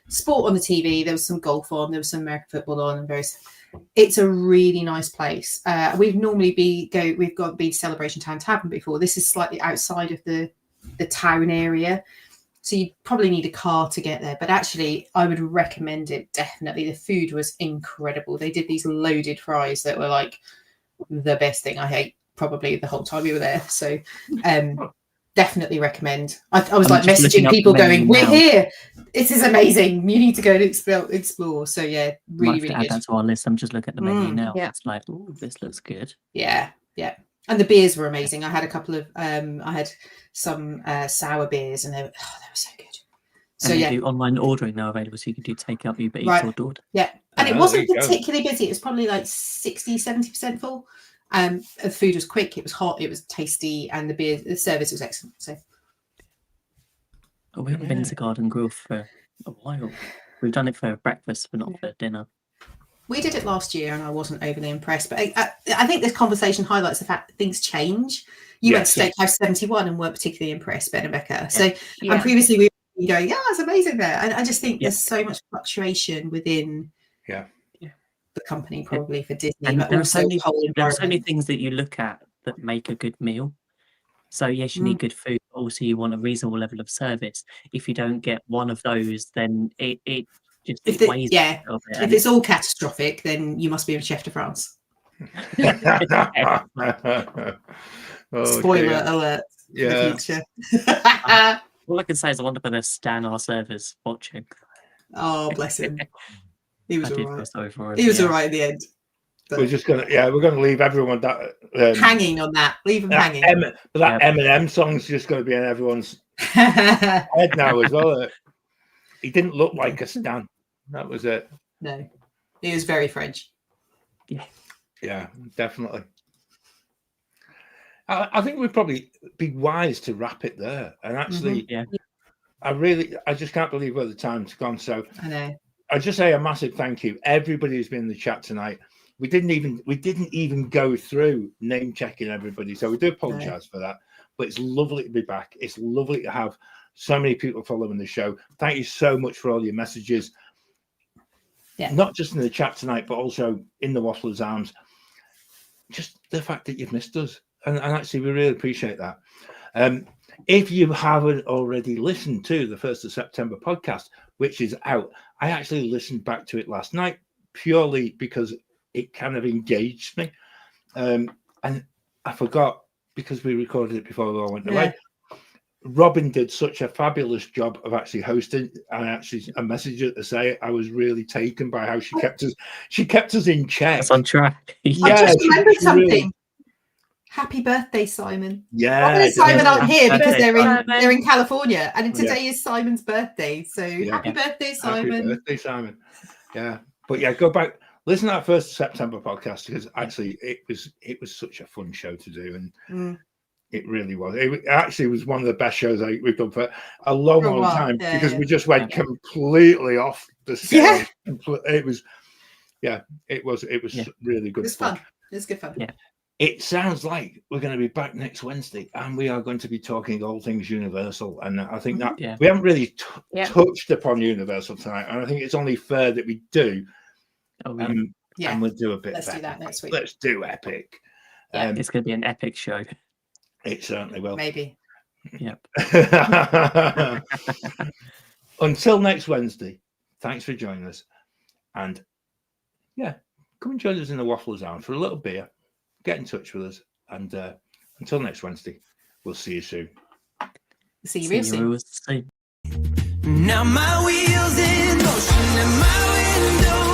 Sport on the TV. There was some golf on. There was some American football on. And it's a really nice place. We've normally been to Celebration Town Tavern before. This is slightly outside of the town area, so you probably need a car to get there. But actually, I would recommend it definitely. The food was incredible. They did these loaded fries that were like the best thing. I probably the whole time we were there. So definitely recommend. I was I'm like just looking messaging up people the menu going, we're now. here. This is amazing. You need to go and explore. So yeah, Might really, have to really add good. that to our list. I'm just looking at the menu now. Yeah. It's like, oh, this looks good. Yeah. And the beers were amazing. I had a couple of I had some sour beers, and they were so good. So And they do online ordering now available, so you can do takeout, Uber Eats, or DoorDash. Yeah. And it there wasn't you go. particularly busy. It was probably like 60-70% full. The food was quick, it was hot, it was tasty, and the service was excellent. So Oh, we haven't been to Garden Grill for a while. We've done it for breakfast, but not for dinner. we did it last year, and I wasn't overly impressed. But I think this conversation highlights the fact that things change. You went to Steakhouse 71 and weren't particularly impressed, Ben and Becca. So and previously we were going, yeah, it's amazing there. And I just think there's so much fluctuation within the company, probably for Disney, And but there are also so the whole many environment. things that you look at that make a good meal. So yes, you need good food, but also you want a reasonable level of service. If you don't get one of those, then it just If weighs a little bit. if it's all catastrophic, then you must be a chef de France. Spoiler alert for the future. All I can say is I wonder whether Stan, our server's watching. Oh, bless him. He was I did all feel right. sorry for him. He was all right in the end. We're just gonna, we're gonna leave everyone that hanging on that. Leave them hanging. That Eminem song's just going to be in everyone's head now as well. He didn't look like a Stan. That was it. No, he was very French. Yeah, definitely. I think we'd probably be wise to wrap it there. And actually, I just can't believe where the time's gone. So I know. I just say a massive thank you. Everybody who's been in the chat tonight. We didn't even go through name checking everybody. So we do apologize for that. But it's lovely to be back. It's lovely to have so many people following the show. Thank you so much for all your messages. Yeah. Not just in the chat tonight, but also in the Waffler's Arms. Just the fact that you've missed us. And actually, we really appreciate that. If you haven't already listened to the 1st of September podcast, which is out, I actually listened back to it last night purely because it kind of engaged me. And I forgot, because we recorded it before we all went away. Robin did such a fabulous job of actually hosting. And actually, a message to say I was really taken by how she kept us in check. That's on track. I just remembered something. Really... Happy birthday, Simon. Yeah. Robin and Simon aren't here because they're in California, and today is Simon's birthday. So happy birthday, Simon. Happy birthday, Simon. Yeah. But go back, listen to that 1st of September podcast, because actually it was such a fun show to do, and it really was. It actually was one of the best shows we've done for a long time, because we just went completely off the scale. It was really good. It was fun. It was good fun. Yeah. It sounds like we're going to be back next Wednesday, and we are going to be talking all things Universal. And I think that we haven't really touched upon Universal tonight, and I think it's only fair that we do. And we'll do a bit. Let's do that next week. Let's do epic. It's going to be an epic show. It certainly will. Maybe. Yep. Until next Wednesday, thanks for joining us. And come and join us in the Waffler's Arms for a little beer. Get in touch with us. And until next Wednesday, we'll see you soon. See you real soon. Now my wheels in motion and my window